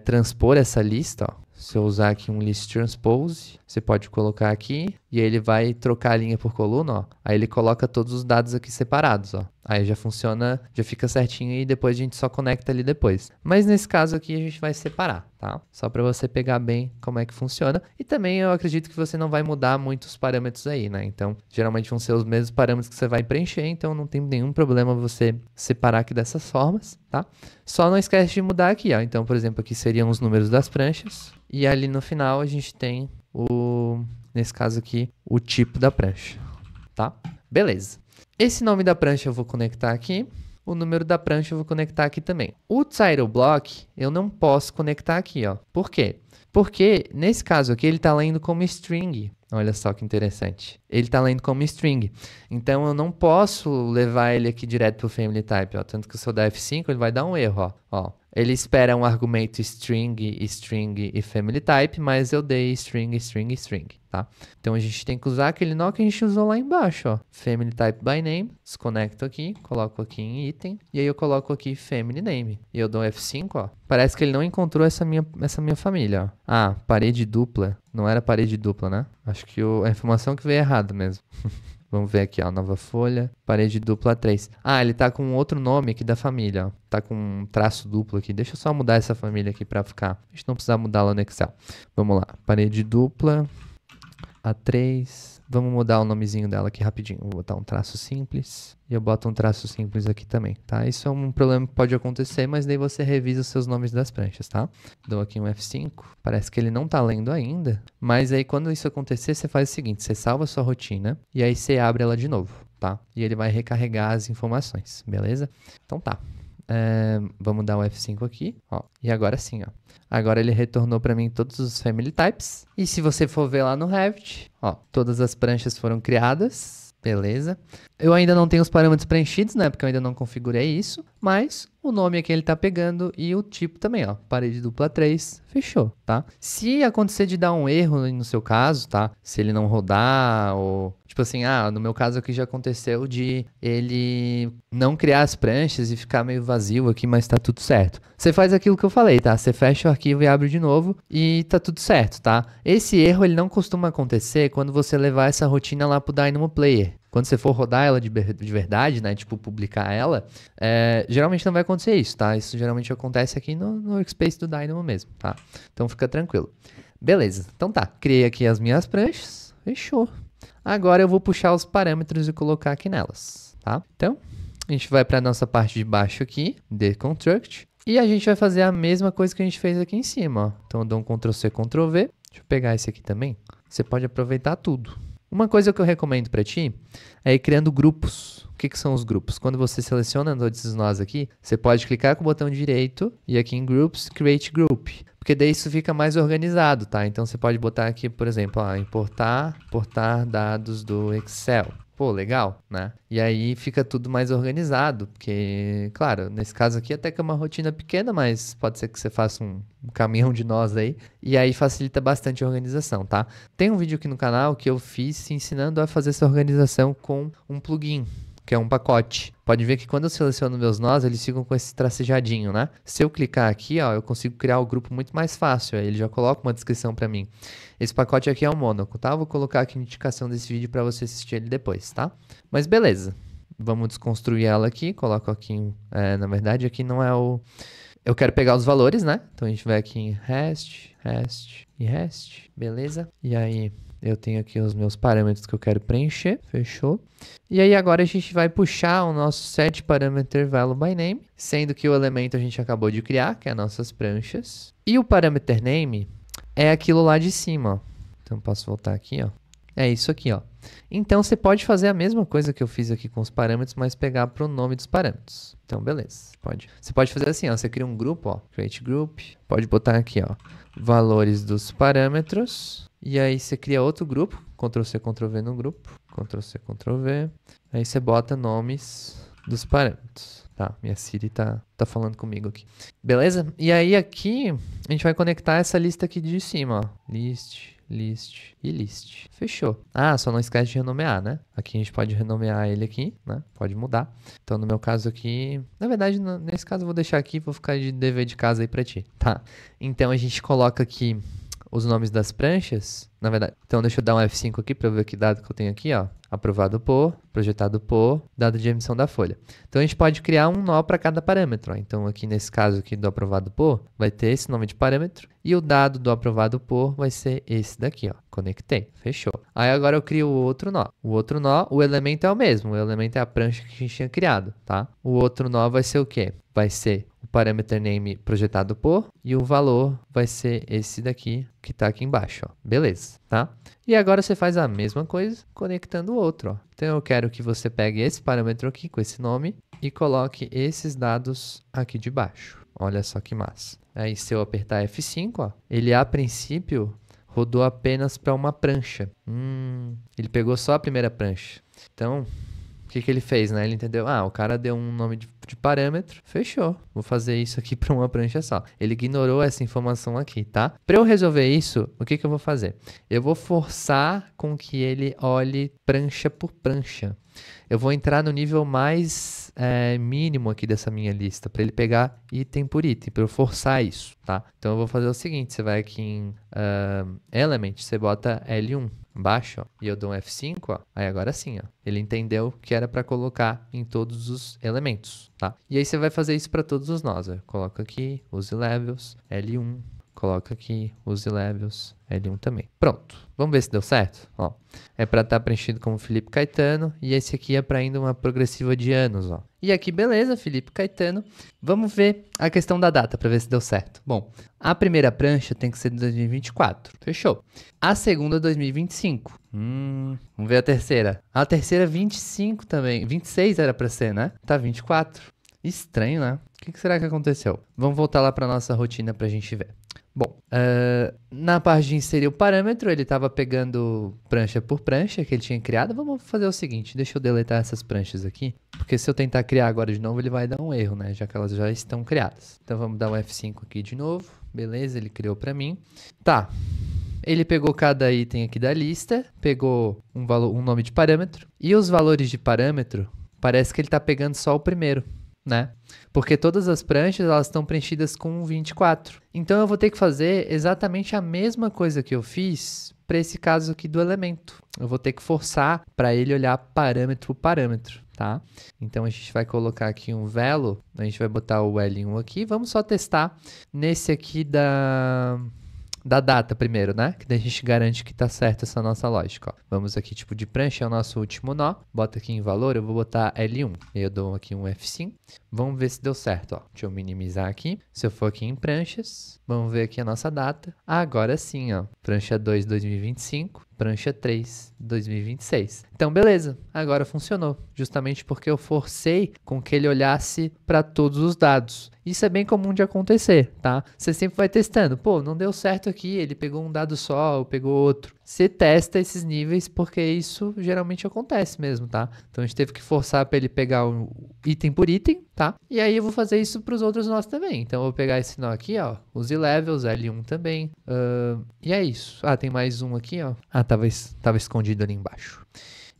transpor essa lista, ó. Se eu usar aqui um list transpose, você pode colocar aqui e aí ele vai trocar a linha por coluna, ó. Aí ele coloca todos os dados aqui separados, ó. Aí já funciona, já fica certinho e depois a gente só conecta ali depois. Mas nesse caso aqui a gente vai separar, tá? Só para você pegar bem como é que funciona. E também eu acredito que você não vai mudar muitos parâmetros aí, né? Então, geralmente vão ser os mesmos parâmetros que você vai preencher, então não tem nenhum problema você separar aqui dessas formas, tá? Só não esquece de mudar aqui, ó. Então, por exemplo, aqui seriam os números das pranchas. E ali no final a gente tem nesse caso aqui, o tipo da prancha, tá? Beleza. Esse nome da prancha eu vou conectar aqui. O número da prancha eu vou conectar aqui também. O title block eu não posso conectar aqui, ó. Por quê? Porque nesse caso aqui ele está lendo como string. Olha só que interessante. Ele está lendo como string. Então eu não posso levar ele aqui direto para o family type, ó. Tanto que se eu der F5 ele vai dar um erro, ó. Ele espera um argumento string, string e family type, mas eu dei string, string, string, tá? Então a gente tem que usar aquele nó que a gente usou lá embaixo, ó. Family type by name, desconecto aqui, coloco aqui em item, e aí eu coloco aqui family name. E eu dou F5, ó. Parece que ele não encontrou essa minha família, ó. Ah, parede dupla. Não era parede dupla, né? Acho que a informação que veio errada mesmo. Vamos ver aqui, ó, nova folha, parede dupla 3. Ah, ele tá com outro nome aqui da família, ó. Tá com um traço duplo aqui. Deixa eu só mudar essa família aqui pra ficar. A gente não precisa mudar lá no Excel. Vamos lá, parede dupla, A3. Vamos mudar o nomezinho dela aqui rapidinho. Vou botar um traço simples. E eu boto um traço simples aqui também, tá? Isso é um problema que pode acontecer, mas daí você revisa os seus nomes das pranchas, tá? Dou aqui um F5. Parece que ele não tá lendo ainda. Mas aí quando isso acontecer, você faz o seguinte. Você salva a sua rotina e aí você abre ela de novo, tá? E ele vai recarregar as informações, beleza? Então tá. Vamos dar um F5 aqui, ó. E agora sim, ó. Agora ele retornou para mim todos os family types. E se você for ver lá no Revit, ó, todas as pranchas foram criadas, beleza? Eu ainda não tenho os parâmetros preenchidos, né? Porque eu ainda não configurei isso, mas o nome aqui ele tá pegando e o tipo também, ó. Parede dupla 3, fechou, tá? Se acontecer de dar um erro no seu caso, tá? Se ele não rodar ou... Tipo assim, no meu caso aqui já aconteceu de ele não criar as pranchas e ficar meio vazio aqui, mas tá tudo certo. Você faz aquilo que eu falei, tá? Você fecha o arquivo e abre de novo e tá tudo certo, tá? Esse erro ele não costuma acontecer quando você levar essa rotina lá pro Dynamo Player. Quando você for rodar ela de verdade, né, tipo publicar ela, geralmente não vai acontecer isso, tá? Isso geralmente acontece aqui no workspace do Dynamo mesmo, tá? Então fica tranquilo. Beleza, então tá, criei aqui as minhas pranchas, fechou. Agora eu vou puxar os parâmetros e colocar aqui nelas, tá? Então, a gente vai para a nossa parte de baixo aqui, deconstruct, e a gente vai fazer a mesma coisa que a gente fez aqui em cima, ó. Então eu dou um Ctrl C, Ctrl V, deixa eu pegar esse aqui também, você pode aproveitar tudo. Uma coisa que eu recomendo para ti é ir criando grupos. O que são os grupos? Quando você seleciona todos esses nós aqui, você pode clicar com o botão direito e aqui em Groups, Create Group. Porque daí isso fica mais organizado, tá? Então você pode botar aqui, por exemplo, importar dados do Excel. Pô, legal, né? E aí fica tudo mais organizado, porque, claro, nesse caso aqui até que é uma rotina pequena, mas pode ser que você faça um caminhão de nós aí, e aí facilita bastante a organização, tá? Tem um vídeo aqui no canal que eu fiz ensinando a fazer essa organização com um plugin, que é um pacote. Pode ver que quando eu seleciono meus nós, eles ficam com esse tracejadinho, né? Se eu clicar aqui, ó, eu consigo criar o grupo muito mais fácil. Aí ele já coloca uma descrição para mim. Esse pacote aqui é o Monaco, tá? Eu vou colocar aqui a indicação desse vídeo para você assistir ele depois, tá? Mas beleza. Vamos desconstruir ela aqui. Coloco aqui, na verdade, aqui não é o... Eu quero pegar os valores, né? Então a gente vai aqui em REST, REST e REST, beleza? E aí eu tenho aqui os meus parâmetros que eu quero preencher, fechou? E aí agora a gente vai puxar o nosso setParameterValueByName, sendo que o elemento a gente acabou de criar, que é as nossas pranchas. E o parameter name é aquilo lá de cima, ó. Então posso voltar aqui, ó. É isso aqui, ó. Então, você pode fazer a mesma coisa que eu fiz aqui com os parâmetros, mas pegar para o nome dos parâmetros. Então, beleza. Você pode fazer assim, ó. Você cria um grupo, ó. Create group. Pode botar aqui, ó. Valores dos parâmetros. E aí, você cria outro grupo. Ctrl+C, Ctrl+V no grupo. Ctrl+C, Ctrl+V. Aí, você bota nomes dos parâmetros. Tá, minha Siri tá falando comigo aqui. Beleza? E aí, aqui, a gente vai conectar essa lista aqui de cima, ó. List e list. Fechou. Ah, só não esquece de renomear, né? Aqui a gente pode renomear ele aqui, né? Pode mudar. Então, no meu caso aqui... Na verdade, nesse caso eu vou deixar aqui, vou ficar de dever de casa aí pra ti, tá? Então, a gente coloca aqui os nomes das pranchas. Na verdade, então deixa eu dar um F5 aqui pra eu ver que dado que eu tenho aqui, ó. Aprovado por, projetado por, dado de emissão da folha. Então, a gente pode criar um nó para cada parâmetro, ó. Então, aqui nesse caso aqui do aprovado por, vai ter esse nome de parâmetro. E o dado do aprovado por vai ser esse daqui, ó. Conectei. Fechou. Aí, agora eu crio o outro nó. O outro nó, o elemento é o mesmo. O elemento é a prancha que a gente tinha criado, tá? O outro nó vai ser o quê? Vai ser o parameter name projetado por e o valor vai ser esse daqui que está aqui embaixo, ó. Beleza, tá? E agora você faz a mesma coisa conectando o outro, ó. Então eu quero que você pegue esse parâmetro aqui com esse nome e coloque esses dados aqui de baixo. Olha só que massa. Aí se eu apertar F5, ó, ele a princípio rodou apenas para uma prancha. Ele pegou só a primeira prancha. Então, o que ele fez, né? Ele entendeu, o cara deu um nome de parâmetro, fechou. Vou fazer isso aqui para uma prancha só. Ele ignorou essa informação aqui, tá? Para eu resolver isso, o que eu vou fazer? Eu vou forçar com que ele olhe prancha por prancha. Eu vou entrar no nível mais mínimo aqui dessa minha lista, para ele pegar item por item, para eu forçar isso, tá? Então eu vou fazer o seguinte, você vai aqui em Element, você bota L1 embaixo, ó, e eu dou um F5, ó, aí agora sim, ó, ele entendeu que era para colocar em todos os elementos, tá? E aí você vai fazer isso para todos os nós, ó. Coloca aqui, use levels, L1, coloca aqui, use levels, L1 também. Pronto, vamos ver se deu certo? Ó, é para estar preenchido como Felipe Caetano e esse aqui é para ainda uma progressiva de anos, ó. E aqui, beleza, Felipe Caetano. Vamos ver a questão da data para ver se deu certo. Bom, a primeira prancha tem que ser de 2024. Fechou. A segunda, 2025. Vamos ver a terceira. A terceira, 25 também. 26 era para ser, né? Tá 24. Estranho, né? O que será que aconteceu? Vamos voltar lá para nossa rotina para a gente ver. Bom, na parte de inserir o parâmetro, ele estava pegando prancha por prancha que ele tinha criado. Vamos fazer o seguinte, deixa eu deletar essas pranchas aqui, porque se eu tentar criar agora de novo, ele vai dar um erro, né? Já que elas já estão criadas. Então, vamos dar um F5 aqui de novo. Beleza, ele criou para mim. Tá, ele pegou cada item aqui da lista, pegou um nome de parâmetro, e os valores de parâmetro, parece que ele está pegando só o primeiro, né? Porque todas as pranchas elas estão preenchidas com 24. Então eu vou ter que fazer exatamente a mesma coisa que eu fiz para esse caso aqui do elemento. Eu vou ter que forçar para ele olhar parâmetro por parâmetro, tá? Então a gente vai colocar aqui um velo, a gente vai botar o L1 aqui, vamos só testar nesse aqui da data primeiro, né? Que daí a gente garante que tá certo essa nossa lógica, ó. Vamos aqui, tipo de prancha, é o nosso último nó. Bota aqui em valor, eu vou botar L1. Eu dou aqui um F5. Vamos ver se deu certo, ó. Deixa eu minimizar aqui. Se eu for aqui em pranchas, vamos ver aqui a nossa data. Agora sim, ó. Prancha 2, 2025. Prancha 3, 2026. Então, beleza. Agora funcionou. Justamente porque eu forcei com que ele olhasse para todos os dados. Isso é bem comum de acontecer, tá? Você sempre vai testando. Pô, não deu certo aqui, ele pegou um dado só, ou pegou outro. Você testa esses níveis porque isso geralmente acontece mesmo, tá? Então, a gente teve que forçar para ele pegar um item por item, tá? E aí, eu vou fazer isso para os outros nós também. Então, eu vou pegar esse nó aqui, ó. Use levels, L1 também. E é isso. Ah, tem mais um aqui, ó. Ah, tava escondido ali embaixo.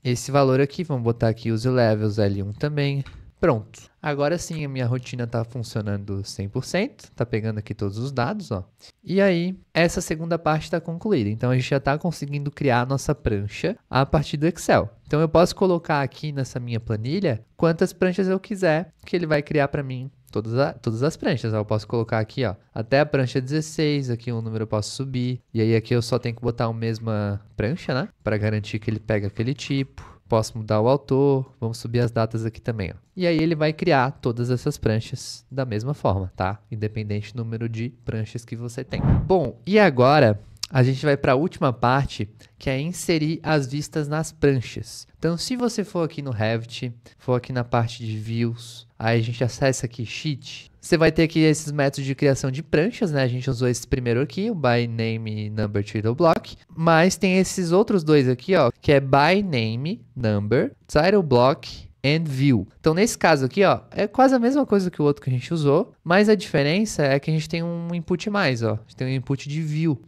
esse valor aqui, vamos botar aqui os levels L1 também. Pronto. Agora sim, a minha rotina está funcionando 100%, está pegando aqui todos os dados, ó. E aí, essa segunda parte está concluída. Então, a gente já está conseguindo criar a nossa prancha a partir do Excel. Então, eu posso colocar aqui nessa minha planilha quantas pranchas eu quiser, que ele vai criar para mim todas as pranchas. Eu posso colocar aqui, ó, até a prancha 16, aqui um número eu posso subir. E aí, aqui eu só tenho que botar a mesma prancha, né? Para garantir que ele pega aquele tipo. Posso mudar o autor, vamos subir as datas aqui também, ó. E aí ele vai criar todas essas pranchas da mesma forma, tá? Independente do número de pranchas que você tem. Bom, e agora a gente vai para a última parte, que é inserir as vistas nas pranchas. Então, se você for aqui no Revit, for aqui na parte de Views, aí a gente acessa aqui Sheet, você vai ter aqui esses métodos de criação de pranchas, né? A gente usou esse primeiro aqui, o By Name Number Title Block, mas tem esses outros dois aqui, ó, que é By Name Number Title Block and View. Então, nesse caso aqui, ó, é quase a mesma coisa que o outro que a gente usou, mas a diferença é que a gente tem um input mais, ó. A gente tem um input de View.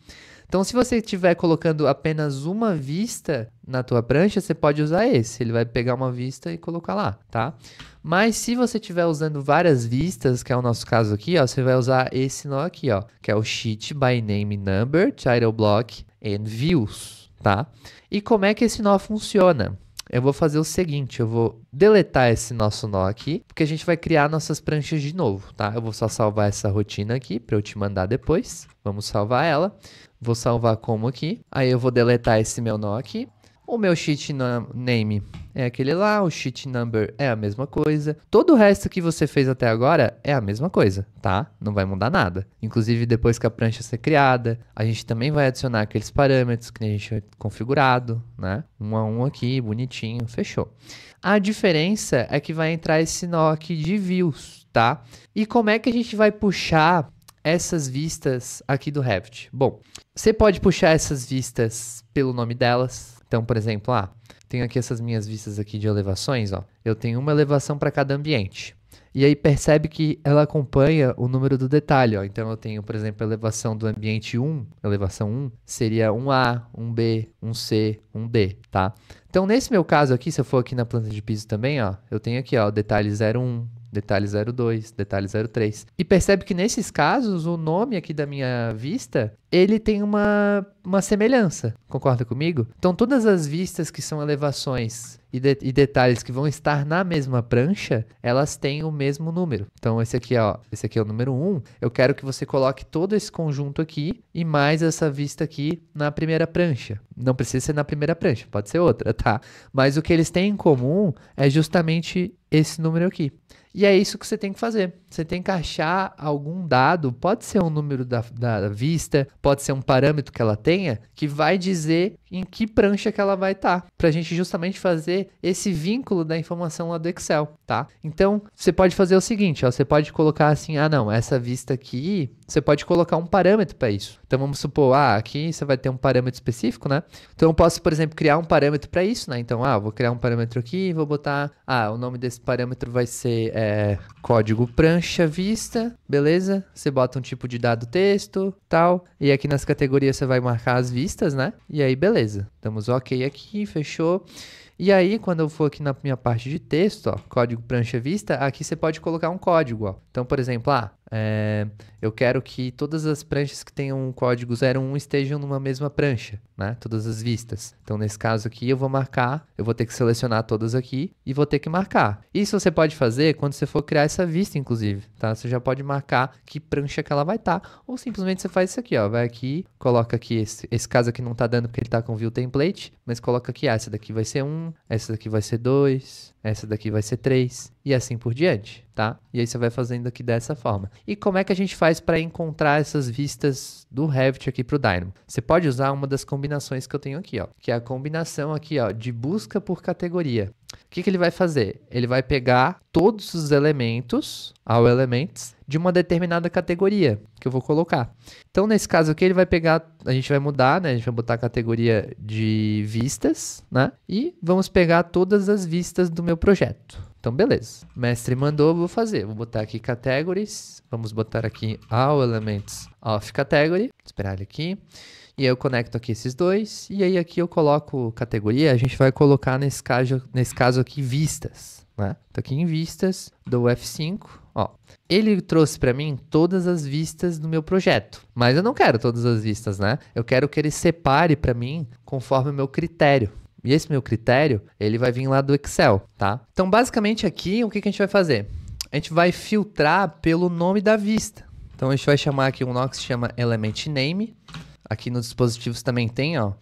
Então, se você estiver colocando apenas uma vista na tua prancha, você pode usar esse. Ele vai pegar uma vista e colocar lá, tá? Mas se você estiver usando várias vistas, que é o nosso caso aqui, ó, você vai usar esse nó aqui, ó, que é o Sheet by Name Number, Title Block and Views, tá? E como é que esse nó funciona? Eu vou fazer o seguinte, eu vou deletar esse nosso nó aqui, porque a gente vai criar nossas pranchas de novo, tá? Eu vou só salvar essa rotina aqui para eu te mandar depois. Vamos salvar ela. Vou salvar como aqui. Aí eu vou deletar esse meu nó aqui. O meu sheet name é aquele lá, o sheet number é a mesma coisa. Todo o resto que você fez até agora é a mesma coisa, tá? Não vai mudar nada. Inclusive, depois que a prancha ser criada, a gente também vai adicionar aqueles parâmetros que a gente tinha configurado, né? Um a um aqui, bonitinho, fechou. A diferença é que vai entrar esse nó aqui de views, tá? E como é que a gente vai puxar essas vistas aqui do Revit? Bom, você pode puxar essas vistas pelo nome delas. Então, por exemplo, tenho aqui essas minhas vistas aqui de elevações, ó. Eu tenho uma elevação para cada ambiente. E aí percebe que ela acompanha o número do detalhe, ó. Então eu tenho, por exemplo, a elevação do ambiente 1, elevação 1, seria 1A, 1B, 1C, 1D, tá? Então, nesse meu caso aqui, se eu for aqui na planta de piso também, ó, eu tenho aqui, ó, o detalhe 01, detalhe 02, detalhe 03. E percebe que nesses casos, o nome aqui da minha vista, ele tem uma semelhança. Concorda comigo? Então, todas as vistas que são elevações e detalhes que vão estar na mesma prancha, elas têm o mesmo número. Então, esse aqui, ó, esse aqui é o número 1. Eu quero que você coloque todo esse conjunto aqui e mais essa vista aqui na primeira prancha. Não precisa ser na primeira prancha, pode ser outra, tá? Mas o que eles têm em comum é justamente esse número aqui. E é isso que você tem que fazer. Você tem que achar algum dado, pode ser um número da vista, pode ser um parâmetro que ela tenha, que vai dizer em que prancha que ela vai estar, para a gente justamente fazer esse vínculo da informação lá do Excel, tá? Então, você pode fazer o seguinte, ó, você pode colocar assim, não, essa vista aqui, você pode colocar um parâmetro para isso. Então, vamos supor, aqui você vai ter um parâmetro específico, né? Então, eu posso, por exemplo, criar um parâmetro para isso, né? Então, eu vou criar um parâmetro aqui e vou botar, o nome desse parâmetro vai ser código prancha vista, beleza? Você bota um tipo de dado texto, tal, e aqui nas categorias você vai marcar as vistas, né? E aí, beleza. Damos ok aqui, fechou. E aí, quando eu for aqui na minha parte de texto, ó, código prancha vista, aqui você pode colocar um código, ó. Então, por exemplo, eu quero que todas as pranchas que tenham o código 01 estejam numa mesma prancha, né? Todas as vistas. Então, nesse caso aqui, eu vou marcar, eu vou ter que selecionar todas aqui e vou ter que marcar. Isso você pode fazer quando você for criar essa vista, inclusive, tá? Você já pode marcar que prancha que ela vai estar, ou simplesmente você faz isso aqui, ó. Vai aqui, coloca aqui, esse caso aqui não tá dando porque ele tá com view template, mas coloca aqui, essa daqui vai ser 1, essa daqui vai ser 2, essa daqui vai ser 3, e assim por diante, tá? E aí você vai fazendo aqui dessa forma. E como é que a gente faz para encontrar essas vistas do Revit aqui para o Dynamo? Você pode usar uma das combinações que eu tenho aqui, ó, que é a combinação aqui, ó, de busca por categoria. O que ele vai fazer? Ele vai pegar todos os elementos, all elements, de uma determinada categoria que eu vou colocar. Então, nesse caso aqui, ele vai pegar, a gente vai mudar, né? A gente vai botar a categoria de vistas, né? E vamos pegar todas as vistas do meu projeto. Então, beleza. Mestre mandou, eu vou fazer. Vou botar aqui categories. Vamos botar aqui all elements of category. Vou esperar ele aqui. E aí eu conecto aqui esses dois, e aí aqui eu coloco categoria, a gente vai colocar nesse caso aqui vistas, né? Então aqui em vistas, dou F5, ó. Ele trouxe para mim todas as vistas do meu projeto, mas eu não quero todas as vistas, né? Eu quero que ele separe para mim conforme o meu critério. E esse meu critério, ele vai vir lá do Excel, tá? Então basicamente aqui, o que a gente vai fazer? A gente vai filtrar pelo nome da vista. Então a gente vai chamar aqui um nó que se chama Element Name. Aqui nos dispositivos também tem, ó,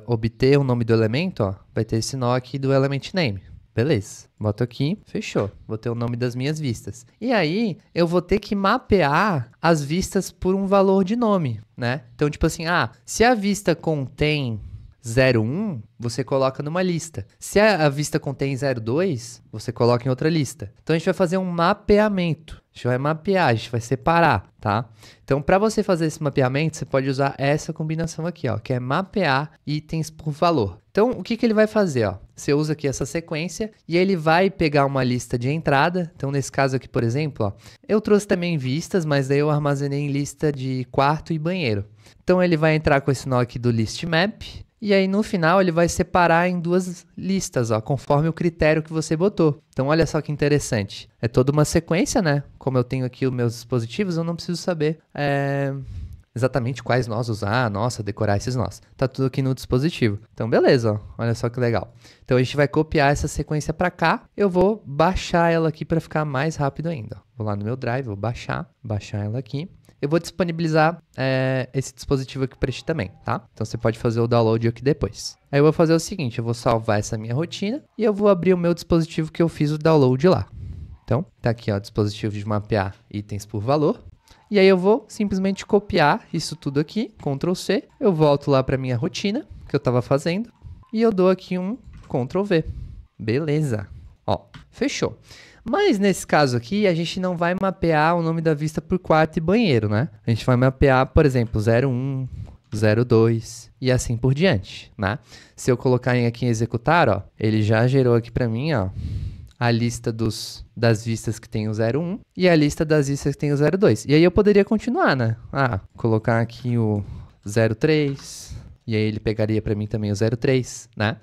obter o nome do elemento, ó, vai ter esse nó aqui do Element Name. Beleza, boto aqui, fechou. Vou ter o nome das minhas vistas. E aí, eu vou ter que mapear as vistas por um valor de nome, né? Então, tipo assim, se a vista contém 01, você coloca numa lista. Se a vista contém 02, você coloca em outra lista. Então, a gente vai fazer um mapeamento. A gente vai mapear, a gente vai separar, tá? Então, para você fazer esse mapeamento, você pode usar essa combinação aqui, ó, que é mapear itens por valor. Então, o que ele vai fazer, ó? Você usa aqui essa sequência e ele vai pegar uma lista de entrada. Então, nesse caso aqui, por exemplo, ó, eu trouxe também vistas, mas daí eu armazenei em lista de quarto e banheiro. Então, ele vai entrar com esse nó aqui do list map. E aí, no final, ele vai separar em duas listas, ó, conforme o critério que você botou. Então, olha só que interessante. É toda uma sequência, né? Como eu tenho aqui os meus dispositivos, eu não preciso saber exatamente quais nós usar, decorar esses nós. Tá tudo aqui no dispositivo. Então, beleza, ó. Olha só que legal. Então, a gente vai copiar essa sequência para cá. Eu vou baixar ela aqui para ficar mais rápido ainda. Vou lá no meu Drive, vou baixar ela aqui. Eu vou disponibilizar esse dispositivo aqui para ti também, tá? Então, você pode fazer o download aqui depois. Aí, eu vou fazer o seguinte, eu vou salvar essa minha rotina e eu vou abrir o meu dispositivo que eu fiz o download lá. Então, tá aqui, ó, dispositivo de mapear itens por valor. E aí, eu vou simplesmente copiar isso tudo aqui, Ctrl C. Eu volto lá para minha rotina, que eu estava fazendo, e eu dou aqui um Ctrl V. Beleza. Ó, fechou. Mas nesse caso aqui, a gente não vai mapear o nome da vista por quarto e banheiro, né? A gente vai mapear, por exemplo, 01, 02 e assim por diante, né? Se eu colocar aqui em executar, ó, ele já gerou aqui para mim, ó, a lista das vistas que tem o 01 e a lista das vistas que tem o 02. E aí eu poderia continuar, né? Colocar aqui o 03 e aí ele pegaria para mim também o 03, né?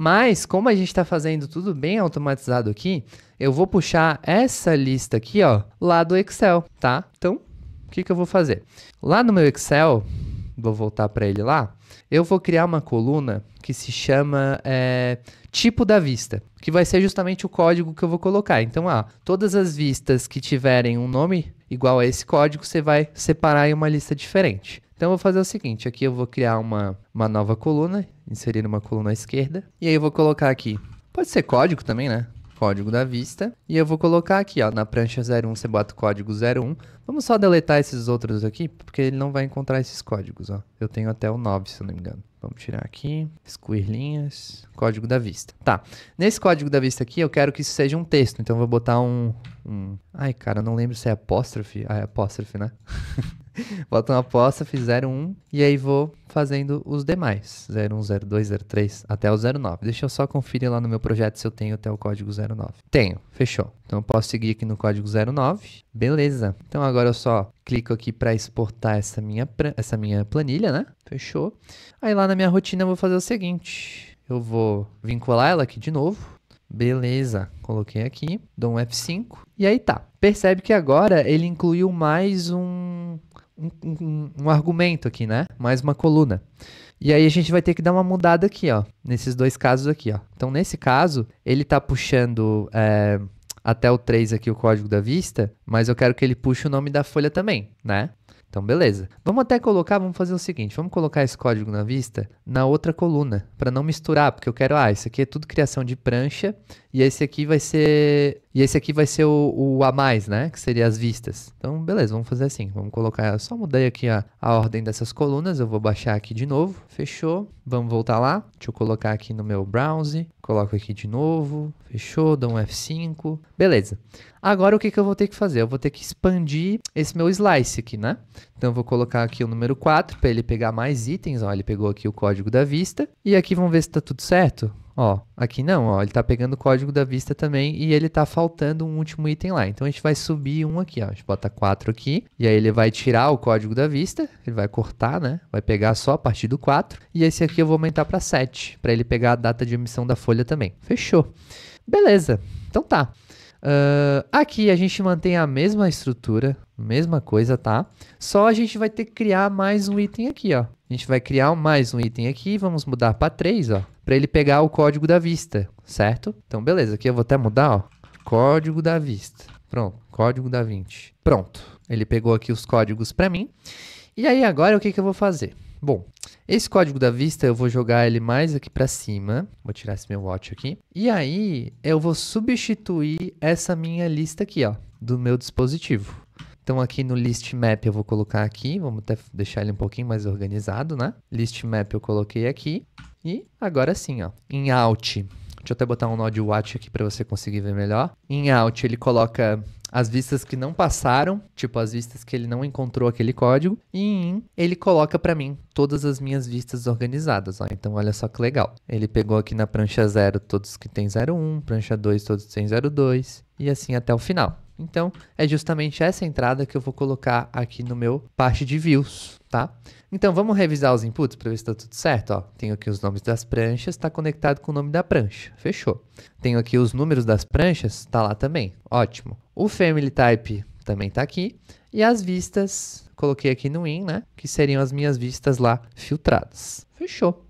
Mas, como a gente está fazendo tudo bem automatizado aqui, eu vou puxar essa lista aqui, ó, lá do Excel, tá? Então, o que eu vou fazer? Lá no meu Excel, vou voltar para ele lá, eu vou criar uma coluna que se chama tipo da vista, que vai ser justamente o código que eu vou colocar. Então, todas as vistas que tiverem um nome igual a esse código, você vai separar em uma lista diferente. Então, eu vou fazer o seguinte, aqui eu vou criar uma nova coluna, inserir uma coluna à esquerda, e aí eu vou colocar aqui, pode ser código também, né? Código da vista, e eu vou colocar aqui, ó, na prancha 01, você bota o código 01. Vamos só deletar esses outros aqui, porque ele não vai encontrar esses códigos, ó. Eu tenho até o 9, se eu não me engano. Vamos tirar aqui, excluir linhas, código da vista. Tá, nesse código da vista aqui, eu quero que isso seja um texto, então eu vou botar Ai, cara, eu não lembro se é apóstrofe. É apóstrofe, né? Bota um apóstrofe 01 e aí vou fazendo os demais. 01, 02, 03 até o 09. Deixa eu só conferir lá no meu projeto se eu tenho até o código 09. Tenho, fechou. Então eu posso seguir aqui no código 09. Beleza. Então agora eu só clico aqui para exportar essa minha planilha, né? Fechou. Aí lá na minha rotina eu vou fazer o seguinte. Eu vou vincular ela aqui de novo. Beleza, coloquei aqui, dou um F5 e aí tá. Percebe que agora ele incluiu mais um argumento aqui, né? Mais uma coluna. E aí a gente vai ter que dar uma mudada aqui, ó, nesses dois casos aqui, ó. Então, nesse caso, ele tá puxando até o 3 aqui o código da vista, mas eu quero que ele puxe o nome da folha também, né? Então, beleza. Vamos fazer o seguinte, vamos colocar esse código na vista na outra coluna, para não misturar, porque eu quero, isso aqui é tudo criação de prancha, e esse aqui vai ser, o a mais, né, que seria as vistas. Então, beleza, vamos fazer assim, vamos colocar, só mudei aqui a ordem dessas colunas, eu vou baixar aqui de novo, fechou, vamos voltar lá, deixa eu colocar aqui no meu browse, coloco aqui de novo, fechou, dou um F5, beleza. Agora o que que eu vou ter que fazer? Eu vou ter que expandir esse meu slice aqui, né? Então eu vou colocar aqui o número 4 para ele pegar mais itens, ó, ele pegou aqui o código da vista. E aqui vamos ver se tá tudo certo. Ó, aqui não, ó, ele tá pegando o código da vista também e ele tá faltando um último item lá. Então a gente vai subir um aqui, ó, a gente bota 4 aqui e aí ele vai tirar o código da vista, ele vai cortar, né? Vai pegar só a partir do 4 e esse aqui eu vou aumentar para 7, para ele pegar a data de emissão da folha também. Fechou. Beleza, então tá. Aqui a gente mantém a mesma estrutura, mesma coisa, tá? Só a gente vai ter que criar mais um item aqui, ó. A gente vai criar mais um item aqui, vamos mudar para 3, ó, para ele pegar o código da vista, certo? Então, beleza, aqui eu vou até mudar, ó, código da vista. Pronto, código da 20. Pronto, ele pegou aqui os códigos para mim. E aí agora o que que eu vou fazer? Bom, esse código da vista eu vou jogar ele mais aqui para cima. Vou tirar esse meu watch aqui. E aí eu vou substituir essa minha lista aqui, ó, do meu dispositivo. Então aqui no list map eu vou colocar aqui, vamos até deixar ele um pouquinho mais organizado, né? List map eu coloquei aqui e agora sim, ó, em out, deixa eu até botar um nó de watch aqui para você conseguir ver melhor. Em out ele coloca as vistas que não passaram, tipo as vistas que ele não encontrou aquele código, e em in ele coloca para mim todas as minhas vistas organizadas, ó. Então olha só que legal. Ele pegou aqui na prancha 0 todos que tem 01, prancha 2 todos que tem 02 e assim até o final. Então, é justamente essa entrada que eu vou colocar aqui no meu parte de views, tá? Então, vamos revisar os inputs para ver se está tudo certo, ó. Tenho aqui os nomes das pranchas, está conectado com o nome da prancha. Fechou. Tenho aqui os números das pranchas, está lá também. Ótimo. O family type também está aqui. E as vistas, coloquei aqui no in, né? Que seriam as minhas vistas lá filtradas. Fechou.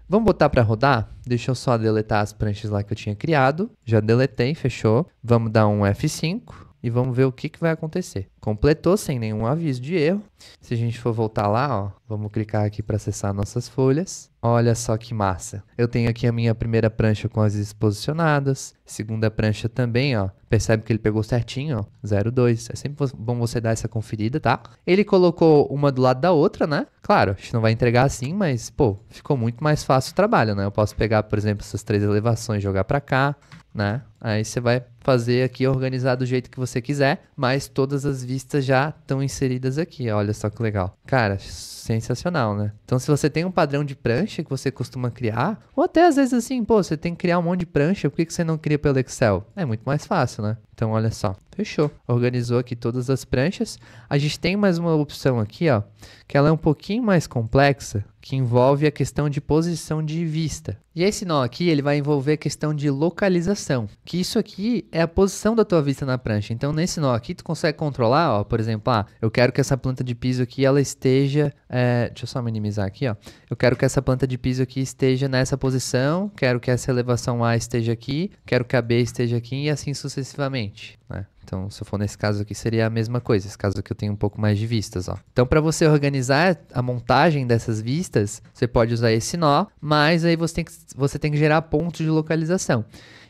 Vamos botar para rodar? Deixa eu só deletar as pranchas lá que eu tinha criado. Já deletei, fechou. Vamos dar um F5. E vamos ver o que vai acontecer. Completou sem nenhum aviso de erro. Se a gente for voltar lá, ó, vamos clicar aqui para acessar nossas folhas. Olha só que massa. Eu tenho aqui a minha primeira prancha com as vistas posicionadas. Segunda prancha também, ó. Percebe que ele pegou certinho, ó. 02. É sempre bom você dar essa conferida, tá? Ele colocou uma do lado da outra, né? Claro, a gente não vai entregar assim, mas, pô, ficou muito mais fácil o trabalho, né? Eu posso pegar, por exemplo, essas 3 elevações e jogar para cá, né? Aí você vai fazer aqui, organizar do jeito que você quiser, mas todas as vistas já estão inseridas aqui, olha só que legal. Cara, sensacional, né? Então, se você tem um padrão de prancha que você costuma criar, ou até às vezes assim, pô, você tem que criar um monte de prancha, por que você não cria pelo Excel? É muito mais fácil, né? Então, olha só, fechou. Organizou aqui todas as pranchas. A gente tem mais uma opção aqui, ó, que ela é um pouquinho mais complexa, que envolve a questão de posição de vista. E esse nó aqui, ele vai envolver a questão de localização, que isso aqui é a posição da tua vista na prancha. Então, nesse nó aqui, tu consegue controlar, ó, por exemplo, eu quero que essa planta de piso aqui, ela esteja, deixa eu só minimizar aqui, ó. Eu quero que essa planta de piso aqui esteja nessa posição, quero que essa elevação A esteja aqui, quero que a B esteja aqui e assim sucessivamente, né? Então, se eu for nesse caso aqui, seria a mesma coisa. Esse caso aqui eu tenho um pouco mais de vistas, ó. Então, para você organizar a montagem dessas vistas, você pode usar esse nó, mas aí você tem que gerar pontos de localização.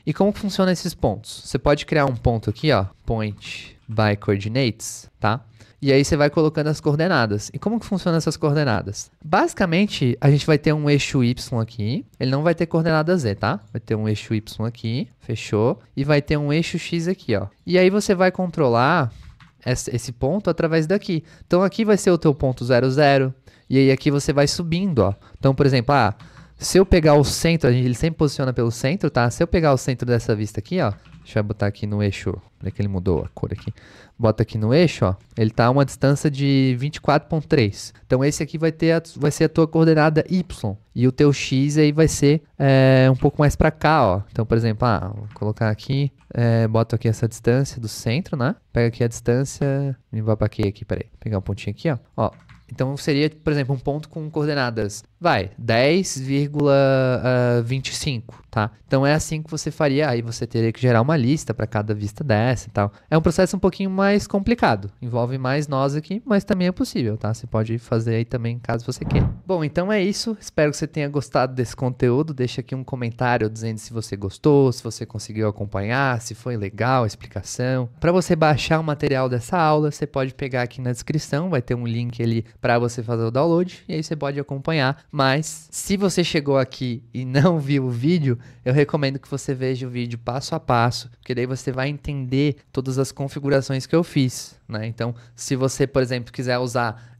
E como funciona esses pontos? Você pode criar um ponto aqui, ó, point by coordinates, tá? E aí você vai colocando as coordenadas. E como que funcionam essas coordenadas? Basicamente, a gente vai ter um eixo Y aqui. Ele não vai ter coordenada Z, tá? Vai ter um eixo Y aqui, fechou. E vai ter um eixo X aqui, ó. E aí você vai controlar esse ponto através daqui. Então aqui vai ser o teu ponto 00. E aí aqui você vai subindo, ó. Então, por exemplo, se eu pegar o centro, ele sempre posiciona pelo centro, tá? Se eu pegar o centro dessa vista aqui, ó. Deixa eu botar aqui no eixo. Olha que ele mudou a cor aqui. Bota aqui no eixo, ó. Ele tá a uma distância de 24,3. Então esse aqui vai ser a tua coordenada Y. E o teu X aí vai ser um pouco mais para cá, ó. Então, por exemplo, vou colocar aqui, boto aqui essa distância do centro, né? Pega aqui a distância, me vai para aqui, peraí. Pegar um pontinho aqui, ó. Então seria, por exemplo, um ponto com coordenadas, 10,25, tá? Então é assim que você faria, aí você teria que gerar uma lista para cada vista dessa e tal. É um processo um pouquinho mais complicado, envolve mais nós aqui, mas também é possível, tá? Você pode fazer aí também, caso você queira. Bom, então é isso, espero que você tenha gostado desse conteúdo, deixa aqui um comentário dizendo se você gostou, se você conseguiu acompanhar, se foi legal a explicação. Para você baixar o material dessa aula, você pode pegar aqui na descrição, vai ter um link ali para você fazer o download, e aí você pode acompanhar. Mas se você chegou aqui e não viu o vídeo, eu recomendo que você veja o vídeo passo a passo, porque daí você vai entender todas as configurações que eu fiz, né? Então, se você, por exemplo, quiser usar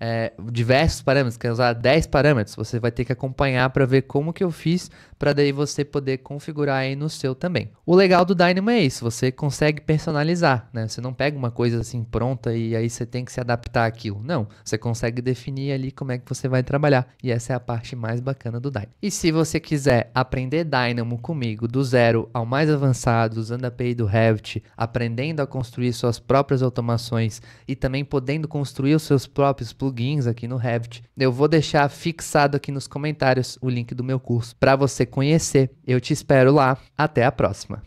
diversos parâmetros, quer usar 10 parâmetros, você vai ter que acompanhar para ver como que eu fiz, para daí você poder configurar aí no seu também. O legal do Dynamo é isso, você consegue personalizar, né? Você não pega uma coisa assim pronta e aí você tem que se adaptar àquilo. Não, você consegue definir ali como é que você vai trabalhar, e essa é a parte mais bacana do Dynamo. E se você quiser aprender Dynamo comigo do zero ao mais avançado, usando a API do Revit, aprendendo a construir suas próprias automações e também podendo construir os seus próprios plugins aqui no Revit, eu vou deixar fixado aqui nos comentários o link do meu curso para você conhecer. Eu te espero lá. Até a próxima!